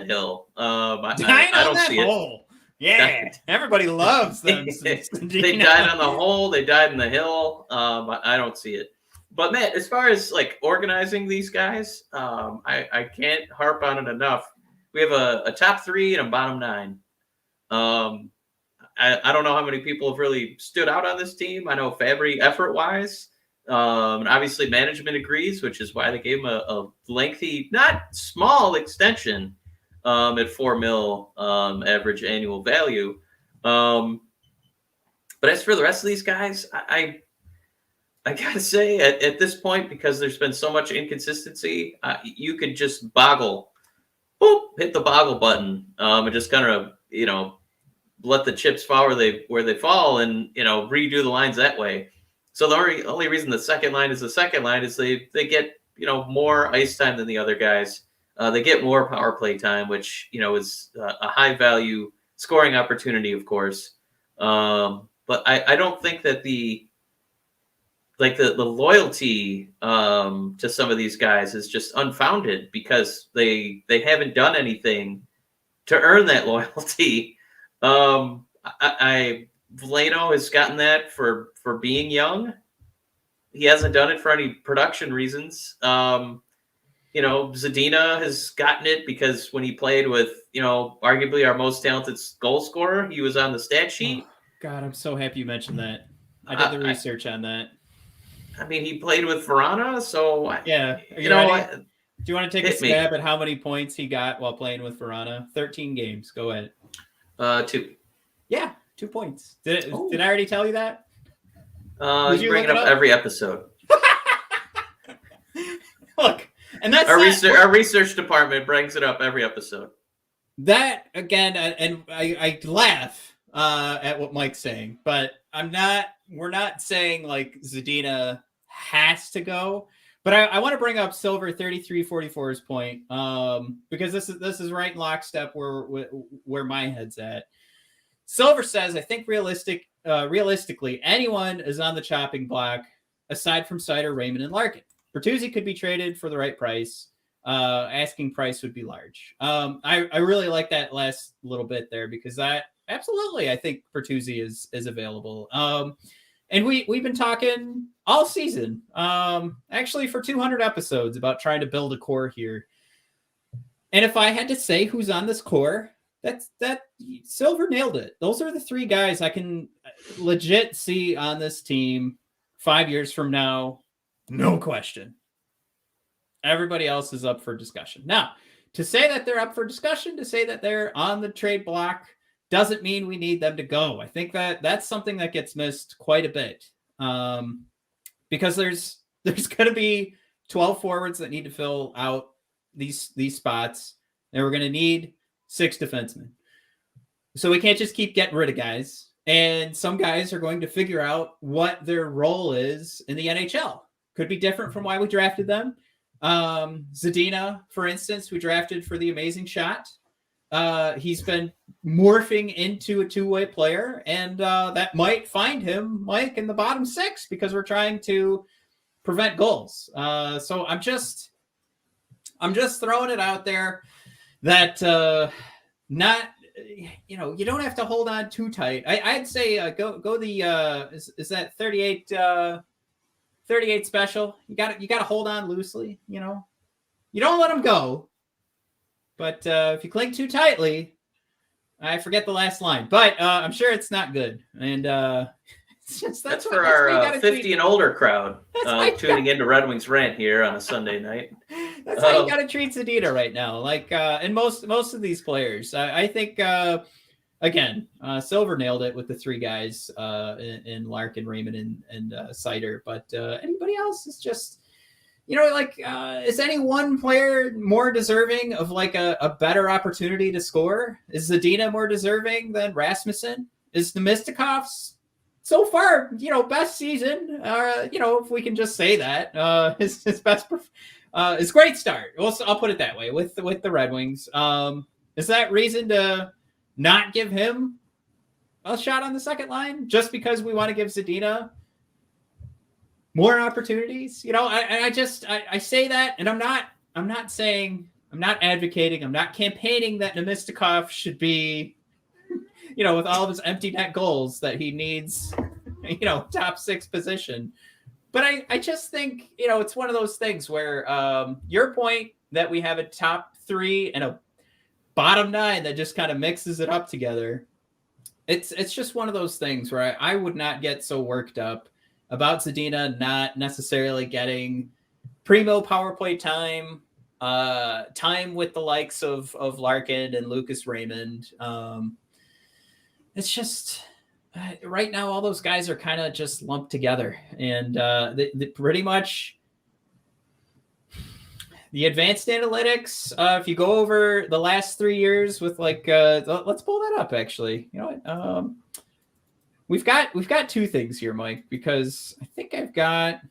hill. I don't see it. Yeah, everybody loves them. They died on the hole. They died in the hill. I don't see it. But man, as far as like organizing these guys, I can't harp on it enough. We have a top 3 and a bottom 9. I don't know how many people have really stood out on this team. I know Fabry effort-wise, and obviously management agrees, which is why they gave him a lengthy, not small extension at $4 million average annual value. But as for the rest of these guys, I gotta say at this point, because there's been so much inconsistency, you could just hit the boggle button, and just kind of, let the chips fall where they fall and, redo the lines that way. So the only reason the second line is the second line is they get, more ice time than the other guys. They get more power play time, which, is a high value scoring opportunity, of course. But I don't think that the loyalty to some of these guys is just unfounded because they haven't done anything to earn that loyalty. Veleno has gotten that for being young. he hasn't done it for any production reasons. Zadina has gotten it because when he played with, arguably our most talented goal scorer, he was on the stat sheet. Oh, God, I'm so happy you mentioned that. I did the research on that. I mean, he played with Verona, so yeah. Are you ready? Do you want to take a stab at how many points he got while playing with Verona? 13 games. Go ahead. 2. Yeah, 2 points. Did I already tell you that? You bring it up every episode. Look, and that's our research department brings it up every episode. That again, and I laugh at what Mike's saying, but we're not saying like Zadina has to go. But I want to bring up Silver 3344's point, because this is right in lockstep where my head's at. Silver says, I think realistically, anyone is on the chopping block aside from Seider, Raymond, and Larkin. Bertuzzi could be traded for the right price. Asking price would be large. I really like that last little bit there because I think Bertuzzi is available. And we've been talking all season, actually for 200 episodes about trying to build a core here. And if I had to say who's on this core, that Silver nailed it. Those are the 3 guys I can legit see on this team 5 years from now. No question. Everybody else is up for discussion. Now, to say that they're up for discussion, to say that they're on the trade block, doesn't mean we need them to go. I think that's something that gets missed quite a bit, because there's going to be 12 forwards that need to fill out these spots, and we're going to need 6 defensemen. So we can't just keep getting rid of guys. And some guys are going to figure out what their role is in the NHL. Could be different from why we drafted them. Zadina, for instance, we drafted for the amazing shot. He's been morphing into a 2-way player, and that might find him, Mike, in the bottom 6 because we're trying to prevent goals. So I'm just throwing it out there that you don't have to hold on too tight. I'd say go the is that 38 special. You got to hold on loosely. You don't let them go. But if you cling too tightly, I forget the last line. But I'm sure it's not good. And that's for our 50 and older crowd tuning into Red Wings Rant here on a Sunday night. That's how you got to treat Zadina right now. Like, and most of these players, I think. Again, Silver nailed it with the 3 guys in Larkin, Raymond, and Seider. But anybody else is just, is any one player more deserving of like a better opportunity to score? Is Zadina more deserving than Rasmussen? Is Nemistikov's so far, best season? If we can just say that, his best, his great start. I'll put it that way with the Red Wings. Is that reason to not give him a shot on the second line just because we want to give Zadina more opportunities? I say that, and I'm not advocating, I'm not campaigning that Nemistikov should be, with all of his empty net goals that he needs, top 6 position. But I just think, it's one of those things where your point that we have a top 3 and a bottom 9 that just kind of mixes it up together. It's just one of those things where I would not get so worked up about Zadina not necessarily getting primo power play time with the likes of Larkin and Lucas Raymond. It's just right now all those guys are kind of just lumped together, and they pretty much. The advanced analytics, if you go over the last 3 years with let's pull that up actually. You know what? We've got 2 things here, Mike, because I think I've got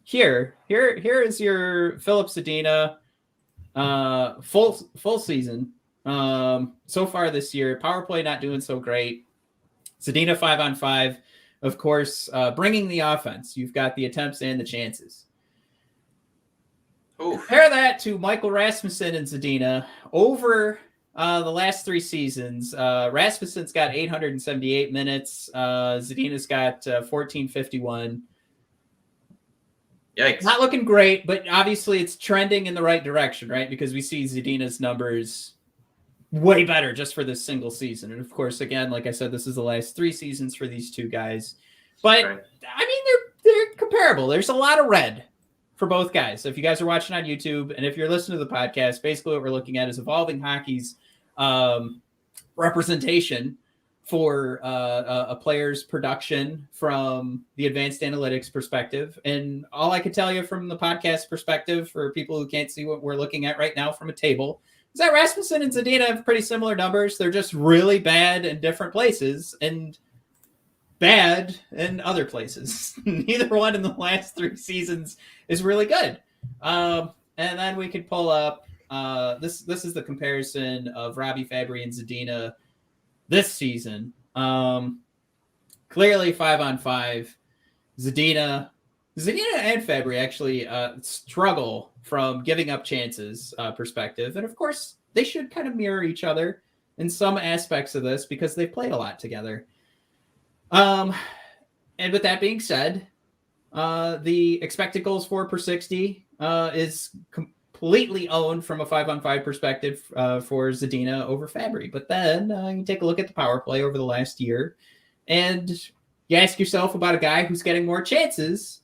here is your Filip Zadina full season so far this year. Power play not doing so great. Zadina 5-on-5, of course, bringing the offense. You've got the attempts and the chances. Oof. Compare that to Michael Rasmussen and Zadina over the last 3 seasons. Rasmussen's got 878 minutes. Zadina's got 1451. Yikes. Not looking great, but obviously it's trending in the right direction, right? Because we see Zadina's numbers way better just for this single season. And of course, again, like I said, this is the last 3 seasons for these two guys. But Right. I mean, they're comparable. There's a lot of red for both guys. So if you guys are watching on YouTube and if you're listening to the podcast, basically what we're looking at is Evolving Hockey's representation for a player's production from the advanced analytics perspective. And all I can tell you from the podcast perspective, for people who can't see what we're looking at right now from a table, is that Rasmussen and Zadina have pretty similar numbers. They're just really bad in different places and bad in other places. Neither one in the last 3 seasons is really good. And then we could pull up this is the comparison of Robbie Fabry and Zadina this season. Clearly 5-on-5. Zadina and Fabry actually struggle from giving up chances perspective. And of course, they should kind of mirror each other in some aspects of this because they've played a lot together. And with that being said, the expected goals for per 60 is completely owned from a 5-on-5 perspective for Zadina over Fabry. But then you take a look at the power play over the last year and you ask yourself about a guy who's getting more chances,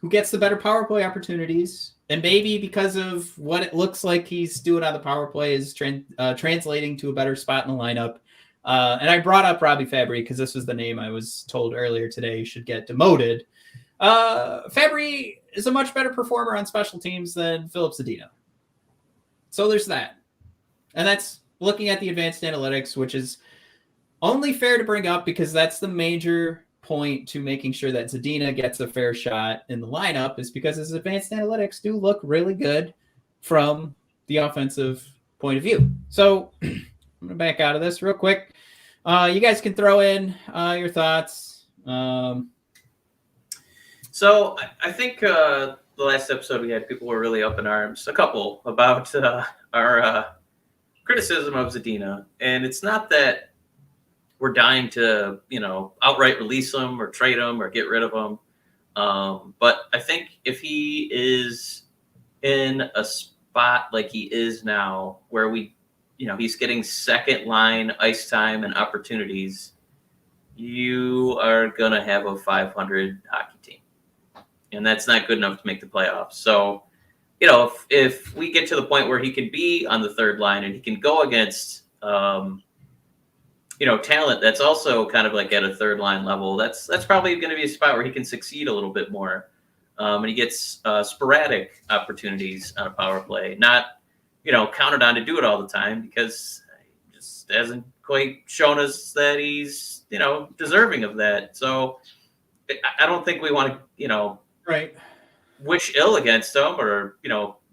who gets the better power play opportunities, and maybe because of what it looks like he's doing on the power play is translating to a better spot in the lineup. And I brought up Robbie Fabry because this was the name I was told earlier today should get demoted. Fabry is a much better performer on special teams than Filip Zadina. So there's that. And that's looking at the advanced analytics, which is only fair to bring up because that's the major point to making sure that Zadina gets a fair shot in the lineup, is because his advanced analytics do look really good from the offensive point of view. So I'm going to back out of this real quick. You guys can throw in your thoughts. So I think the last episode we had, people were really up in arms, a couple, about our criticism of Zadina. And it's not that we're dying to, outright release him or trade him or get rid of him. But I think if he is in a spot like he is now, where he's getting second line ice time and opportunities, you are going to have a 500 hockey team. And that's not good enough to make the playoffs. So, if we get to the point where he can be on the third line and he can go against, talent that's also kind of like at a third line level, that's probably going to be a spot where he can succeed a little bit more. And he gets sporadic opportunities on a power play, not, counted on to do it all the time, because he just hasn't quite shown us that he's, deserving of that. So I don't think we want to, right, wish ill against him or,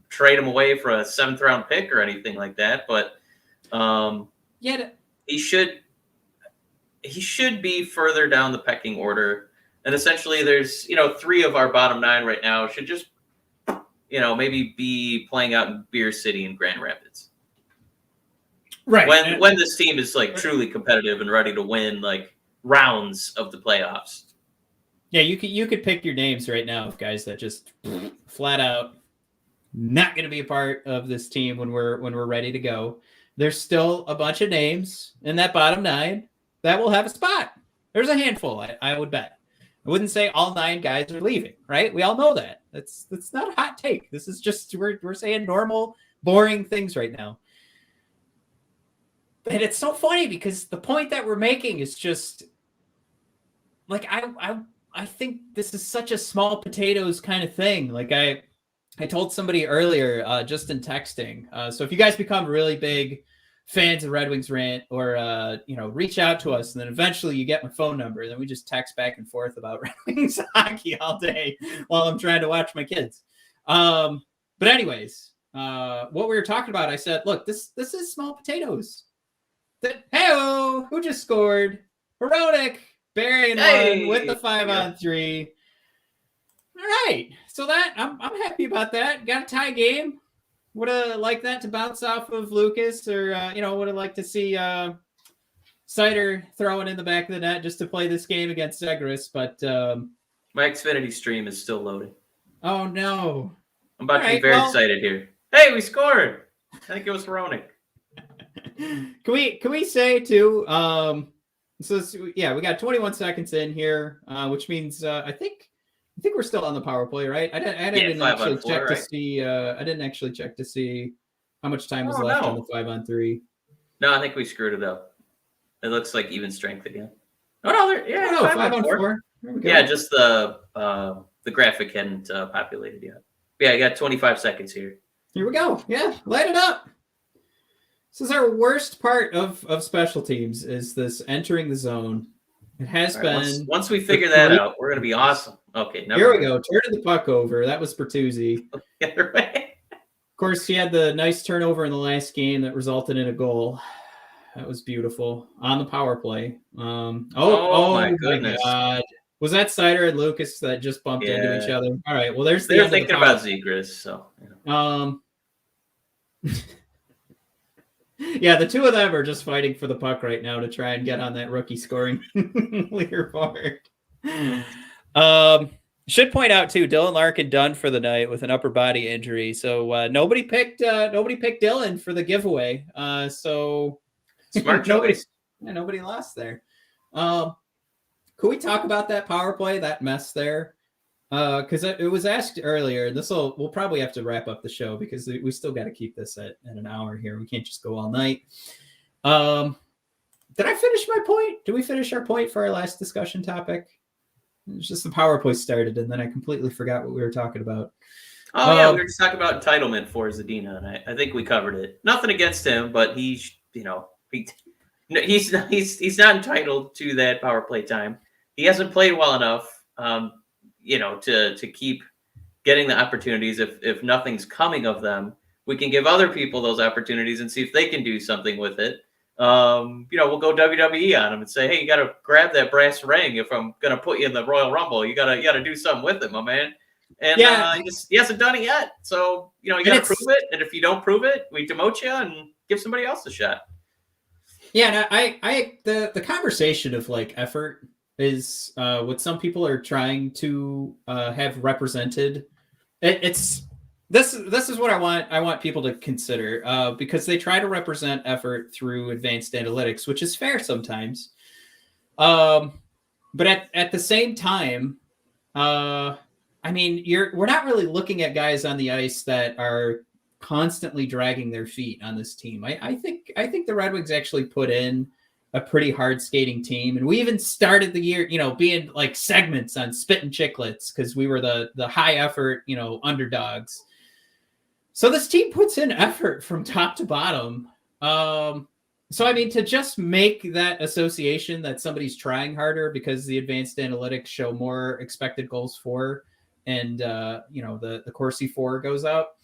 trade him away for a 7th round pick or anything like that. But he should be further down the pecking order. And essentially there's, 3 of our bottom 9 right now should just, maybe be playing out in Beer City and Grand Rapids. right. When this team is like truly competitive and ready to win like rounds of the playoffs. Yeah, you could pick your names right now of guys that just flat out not going to be a part of this team when we're ready to go. There's still a bunch of names in that bottom 9 that will have a spot. There's a handful, I would bet. I wouldn't say all 9 guys are leaving, right? We all know that. That's not a hot take. This is just we're saying normal, boring things right now. And it's so funny because the point that we're making is just like I think this is such a small potatoes kind of thing. Like I told somebody earlier, just in texting. So if you guys become really big fans of Red Wings Rant, or reach out to us, and then eventually you get my phone number, and then we just text back and forth about Red Wings hockey all day while I'm trying to watch my kids. But anyways, what we were talking about, I said, look, this is small potatoes. Hey-o, who just scored? Herodic. Burying one with the 5-on-3. All right. So that I'm happy about that. Got a tie game. Would have liked that to bounce off of Lucas, or would have liked to see Seider throwing in the back of the net just to play this game against Zegras. But My Xfinity stream is still loading. Oh no! I'm about to be very excited here. Hey, we scored! I think it was Veronic. Can we say too? We got 21 seconds in here, which means I think we're still on the power play, right? I didn't actually check to see. I didn't actually check to see how much time was left on the 5-on-3. No, I think we screwed it up. It looks like even strength again. Oh no, 5-on-4. Yeah, just the graphic hadn't populated yet. Yeah, I got 25 seconds here. Here we go. Yeah, light it up. This is our worst part of special teams, is this entering the zone. It has been. Once we figure that out, we're going to be awesome. Okay, here we go. Turning the puck over. That was Bertuzzi. Of course, he had the nice turnover in the last game that resulted in a goal. That was beautiful on the power play. Oh my goodness. God. Was that Seider and Lucas that just bumped into each other? All right. Well, they're thinking about Zegras, so. Yeah, the two of them are just fighting for the puck right now to try and get on that rookie scoring leaderboard. Should point out too, Dylan Larkin done for the night with an upper body injury. So nobody picked Dylan for the giveaway. So smart choice. Nobody lost there. Could we talk about that power play, that mess there? Because it was asked earlier. We'll probably have to wrap up the show because we still got to keep this at an hour here. We can't just go all night. Did I finish my point? Did we finish our point for our last discussion topic? It was just the power play started, and then I completely forgot what we were talking about. Oh yeah, we were just talking about entitlement for Zadina, and I think we covered it. Nothing against him, but he's not entitled to that power play time. He hasn't played well enough. To keep getting the opportunities. If nothing's coming of them, we can give other people those opportunities and see if they can do something with it. We'll go WWE on him and say, hey, you got to grab that brass ring. If I'm going to put you in the Royal Rumble, you got to do something with it, my man. And he hasn't done it yet. So, you got to prove it. And if you don't prove it, we demote you and give somebody else a shot. Yeah. The conversation of like effort is what some people are trying to have represented. This is what I want people to consider because they try to represent effort through advanced analytics, which is fair sometimes. But at the same time, we're not really looking at guys on the ice that are constantly dragging their feet on this team. I think the Red Wings actually put in a pretty hard skating team. And we even started the year, being like segments on Spit and Chicklets because we were the high effort, underdogs. So this team puts in effort from top to bottom. To just make that association that somebody's trying harder because the advanced analytics show more expected goals for, and the Corsi 4 goes up.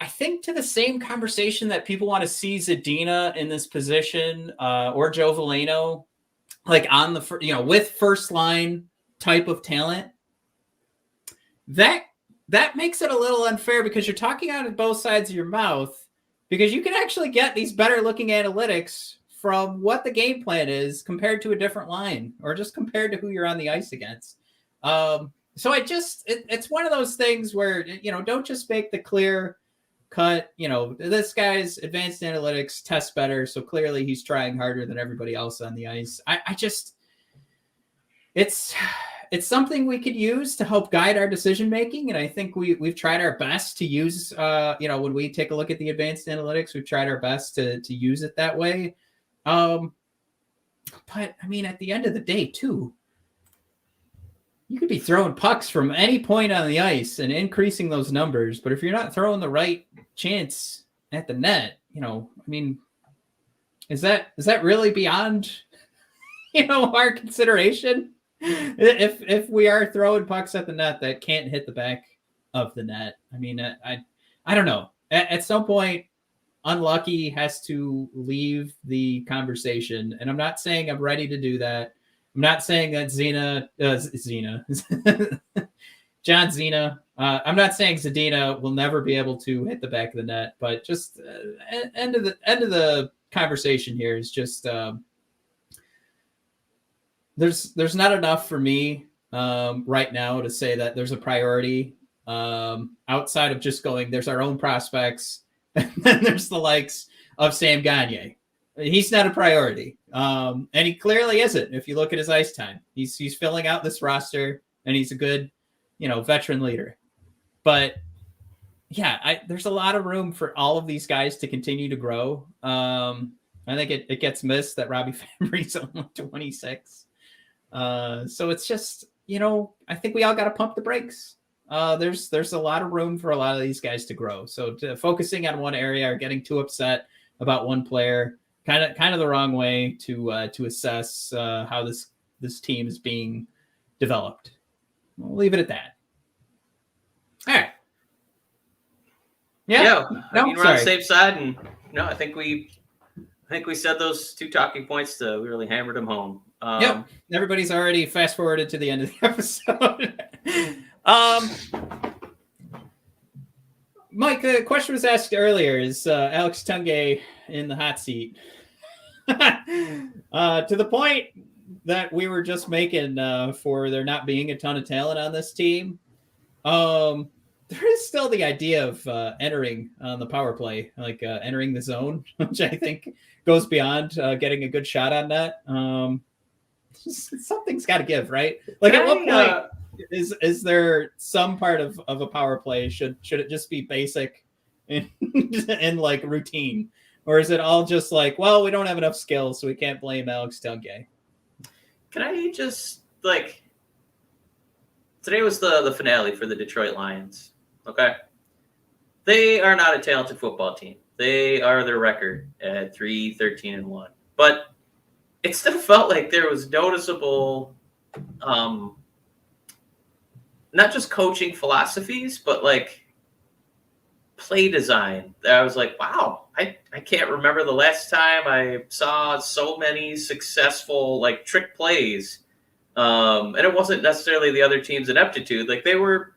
I think to the same conversation that people want to see Zadina in this position or Joe Veleno, like on the, with first line type of talent, that makes it a little unfair because you're talking out of both sides of your mouth because you can actually get these better looking analytics from what the game plan is compared to a different line or just compared to who you're on the ice against. So it's one of those things where, don't just make the clear cut, this guy's advanced analytics tests better, so clearly he's trying harder than everybody else on the ice. It's something we could use to help guide our decision making, and I think we've tried our best to use when we take a look at the advanced analytics, we've tried our best to use it that way. But at the end of the day too, you could be throwing pucks from any point on the ice and increasing those numbers. But if you're not throwing the right chance at the net, is that really beyond, our consideration? If we are throwing pucks at the net that can't hit the back of the net, I don't know. At some point, unlucky has to leave the conversation. And I'm not saying I'm ready to do that. I'm not saying that John Zena. I'm not saying Zadina will never be able to hit the back of the net, but just end of the conversation here is just there's not enough for me right now to say that there's a priority outside of just going, there's our own prospects, and then there's the likes of Sam Gagner. He's not a priority. And he clearly isn't. If you look at his ice time, he's filling out this roster, and he's a good, veteran leader. But yeah, there's a lot of room for all of these guys to continue to grow. I think it gets missed that Robbie Fabry's only 26. So it's just, I think we all got to pump the brakes. There's a lot of room for a lot of these guys to grow. So focusing on one area or getting too upset about one player, kind of the wrong way to assess how this team is being developed. We'll leave it at that. All right. Yeah. I mean, we're on the same side, and I think we said those 2 talking points. We really hammered them home. Yep. Everybody's already fast forwarded to the end of the episode. Mike, the question was asked earlier: is Alex Tungay in the hot seat? To the point that we were just making for there not being a ton of talent on this team. There is still the idea of entering on the power play, like entering the zone, which I think goes beyond getting a good shot on net. Something's got to give, right? Like at what point is there some part of a power play? Should it just be basic and like routine? Or is it all just like, well, we don't have enough skills, so we can't blame Alex Tungay? Can I just, today was the finale for the Detroit Lions, okay? They are not a talented football team. They are their record at 3-13-1. But it still felt like there was noticeable, not just coaching philosophies, but play design. I was like, wow, I can't remember the last time I saw so many successful trick plays. And it wasn't necessarily the other team's ineptitude. They were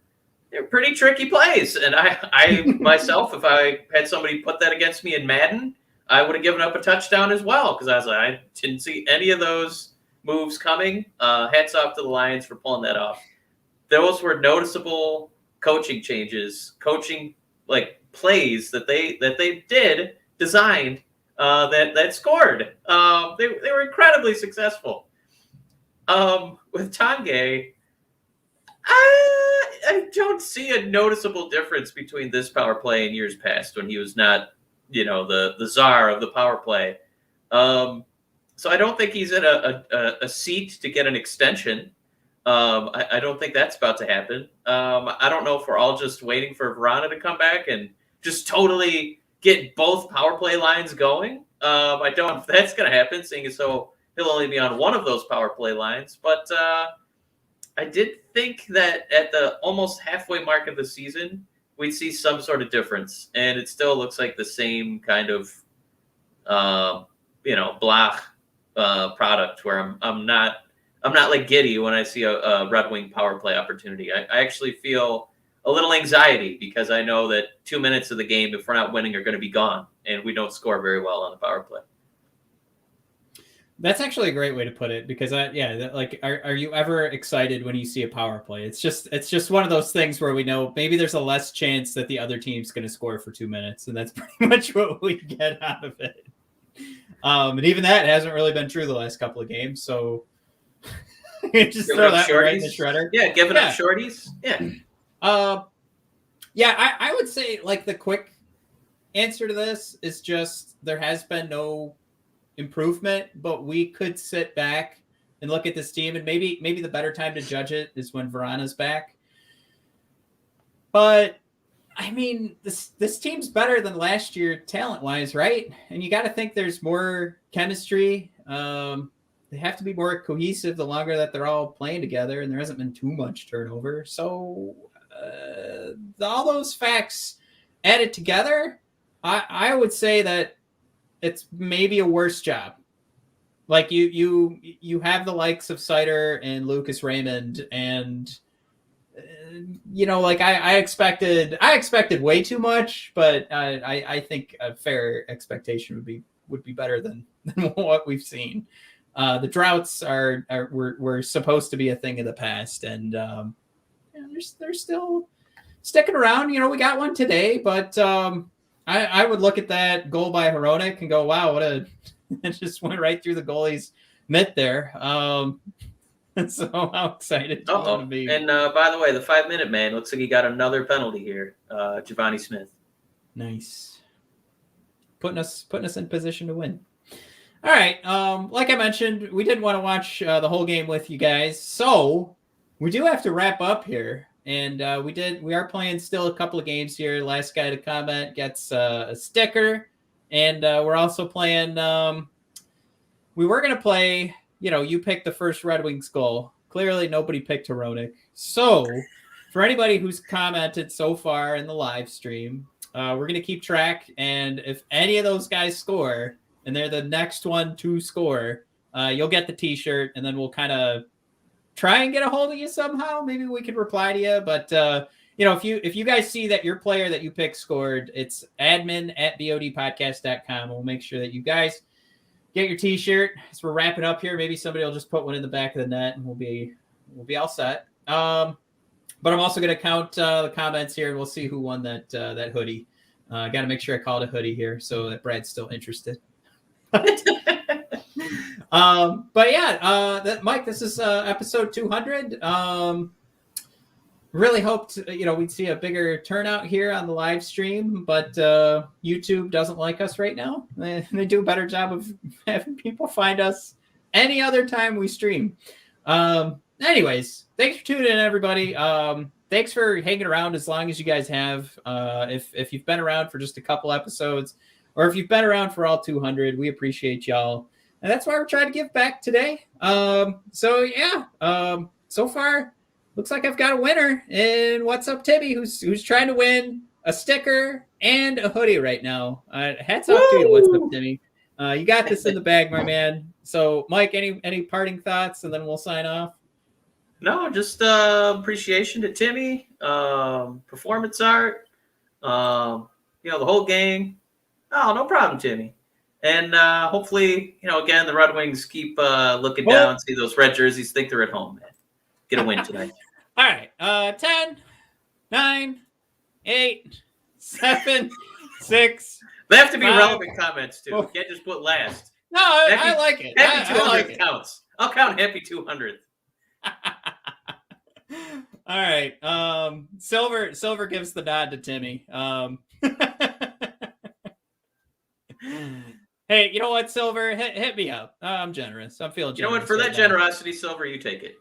pretty tricky plays. And I myself, if I had somebody put that against me in Madden, I would have given up a touchdown as well, because I was like, I didn't see any of those moves coming. Hats off to the Lions for pulling that off. Those were noticeable coaching changes, plays that they designed that scored. They were incredibly successful. With Tungay, I don't see a noticeable difference between this power play and years past when he was not, the czar of the power play. So I don't think he's in a seat to get an extension. I don't think that's about to happen. I don't know if we're all just waiting for Vrana to come back and just totally get both power play lines going. I don't know if that's going to happen, seeing as though he'll only be on one of those power play lines. But I did think that at the almost halfway mark of the season, we'd see some sort of difference. And it still looks like the same kind of, Blach product where I'm not giddy when I see a Red Wing power play opportunity. I actually feel a little anxiety because I know that 2 minutes of the game, if we're not winning, are going to be gone, and we don't score very well on the power play. That's actually a great way to put it, because are you ever excited when you see a power play? It's just one of those things where we know maybe there's a less chance that the other team's going to score for 2 minutes, and that's pretty much what we get out of it. And even that hasn't really been true the last couple of games, so just throw that right in the shredder. Yeah, giving up shorties. Yeah. I would say the quick answer to this is just there has been no improvement, but we could sit back and look at this team, and maybe the better time to judge it is when Vrana's back. But I mean, this team's better than last year talent-wise, right? And you got to think there's more chemistry. They have to be more cohesive the longer that they're all playing together, and there hasn't been too much turnover. So all those facts added together, I would say that it's maybe a worse job. You have the likes of Seider and Lucas Raymond, and I expected way too much, but I think a fair expectation would be better than what we've seen. The droughts were supposed to be a thing of the past, and they're still sticking around. We got one today, but I would look at that goal by Hronek and go, wow, it just went right through the goalie's mitt there. So how excited do you want to be? And by the way, the 5-minute man looks like he got another penalty here. Giovanni Smith. Nice. Putting us in position to win. All right. Like I mentioned, we didn't want to watch the whole game with you guys, so we do have to wrap up here. And we are playing still a couple of games here. Last guy to comment gets a sticker. And we're also playing, we were going to play, you picked the first Red Wings goal. Clearly nobody picked Hronek. So for anybody who's commented so far in the live stream, we're going to keep track. And if any of those guys score and they're the next one to score, you'll get the t-shirt, and then we'll kind of try and get a hold of you somehow. Maybe we could reply to you. But, if you guys see that your player that you picked scored, it's admin@bodpodcast.com. We'll make sure that you guys get your t-shirt. As we're wrapping up here, maybe somebody will just put one in the back of the net and we'll be all set. But I'm also going to count the comments here, and we'll see who won that hoodie. I got to make sure I called a hoodie here so that Brad's still interested. But yeah, Mike, this is episode 200. Really hoped we'd see a bigger turnout here on the live stream, but YouTube doesn't like us right now. They do a better job of having people find us any other time we stream. Anyways, thanks for tuning in, everybody. Thanks for hanging around as long as you guys have. If you've been around for just a couple episodes, or if you've been around for all 200, we appreciate y'all. And that's why we're trying to give back today. So far, looks like I've got a winner in What's Up Timmy, who's trying to win a sticker and a hoodie right now. Hats off to you, What's Up Timmy. You got this in the bag, my man. So, Mike, any parting thoughts, and then we'll sign off? No, just appreciation to Timmy, performance art, the whole gang. Oh, no problem, Timmy. And hopefully, again, the Red Wings keep looking down, see those red jerseys, think they're at home, man. Get a win tonight. All right. 10, 9, 8, 7, 6. They have to be 5, relevant comments, too. You can't just put last. No, I like it. Happy 200 I like it. counts. I'll count happy 200th. All right. Silver gives the nod to Timmy. Hey, you know what, Silver? Hit me up. I'm generous. I'm feeling generous. You know what? For that generosity, Silver, you take it.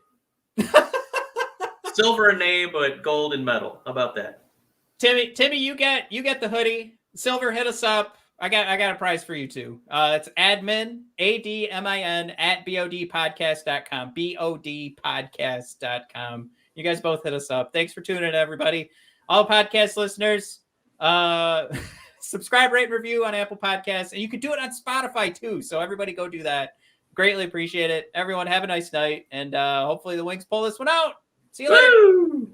Silver a name, but gold and metal. How about that? Timmy, you get the hoodie. Silver, hit us up. I got a prize for you too. It's admin, ADMIN @bodpodcast.com. bodpodcast.com. You guys both hit us up. Thanks for tuning in, everybody. All podcast listeners, subscribe, rate, and review on Apple Podcasts. And you can do it on Spotify too. So everybody go do that. Greatly appreciate it. Everyone have a nice night. And hopefully the Wings pull this one out. See you later. Woo!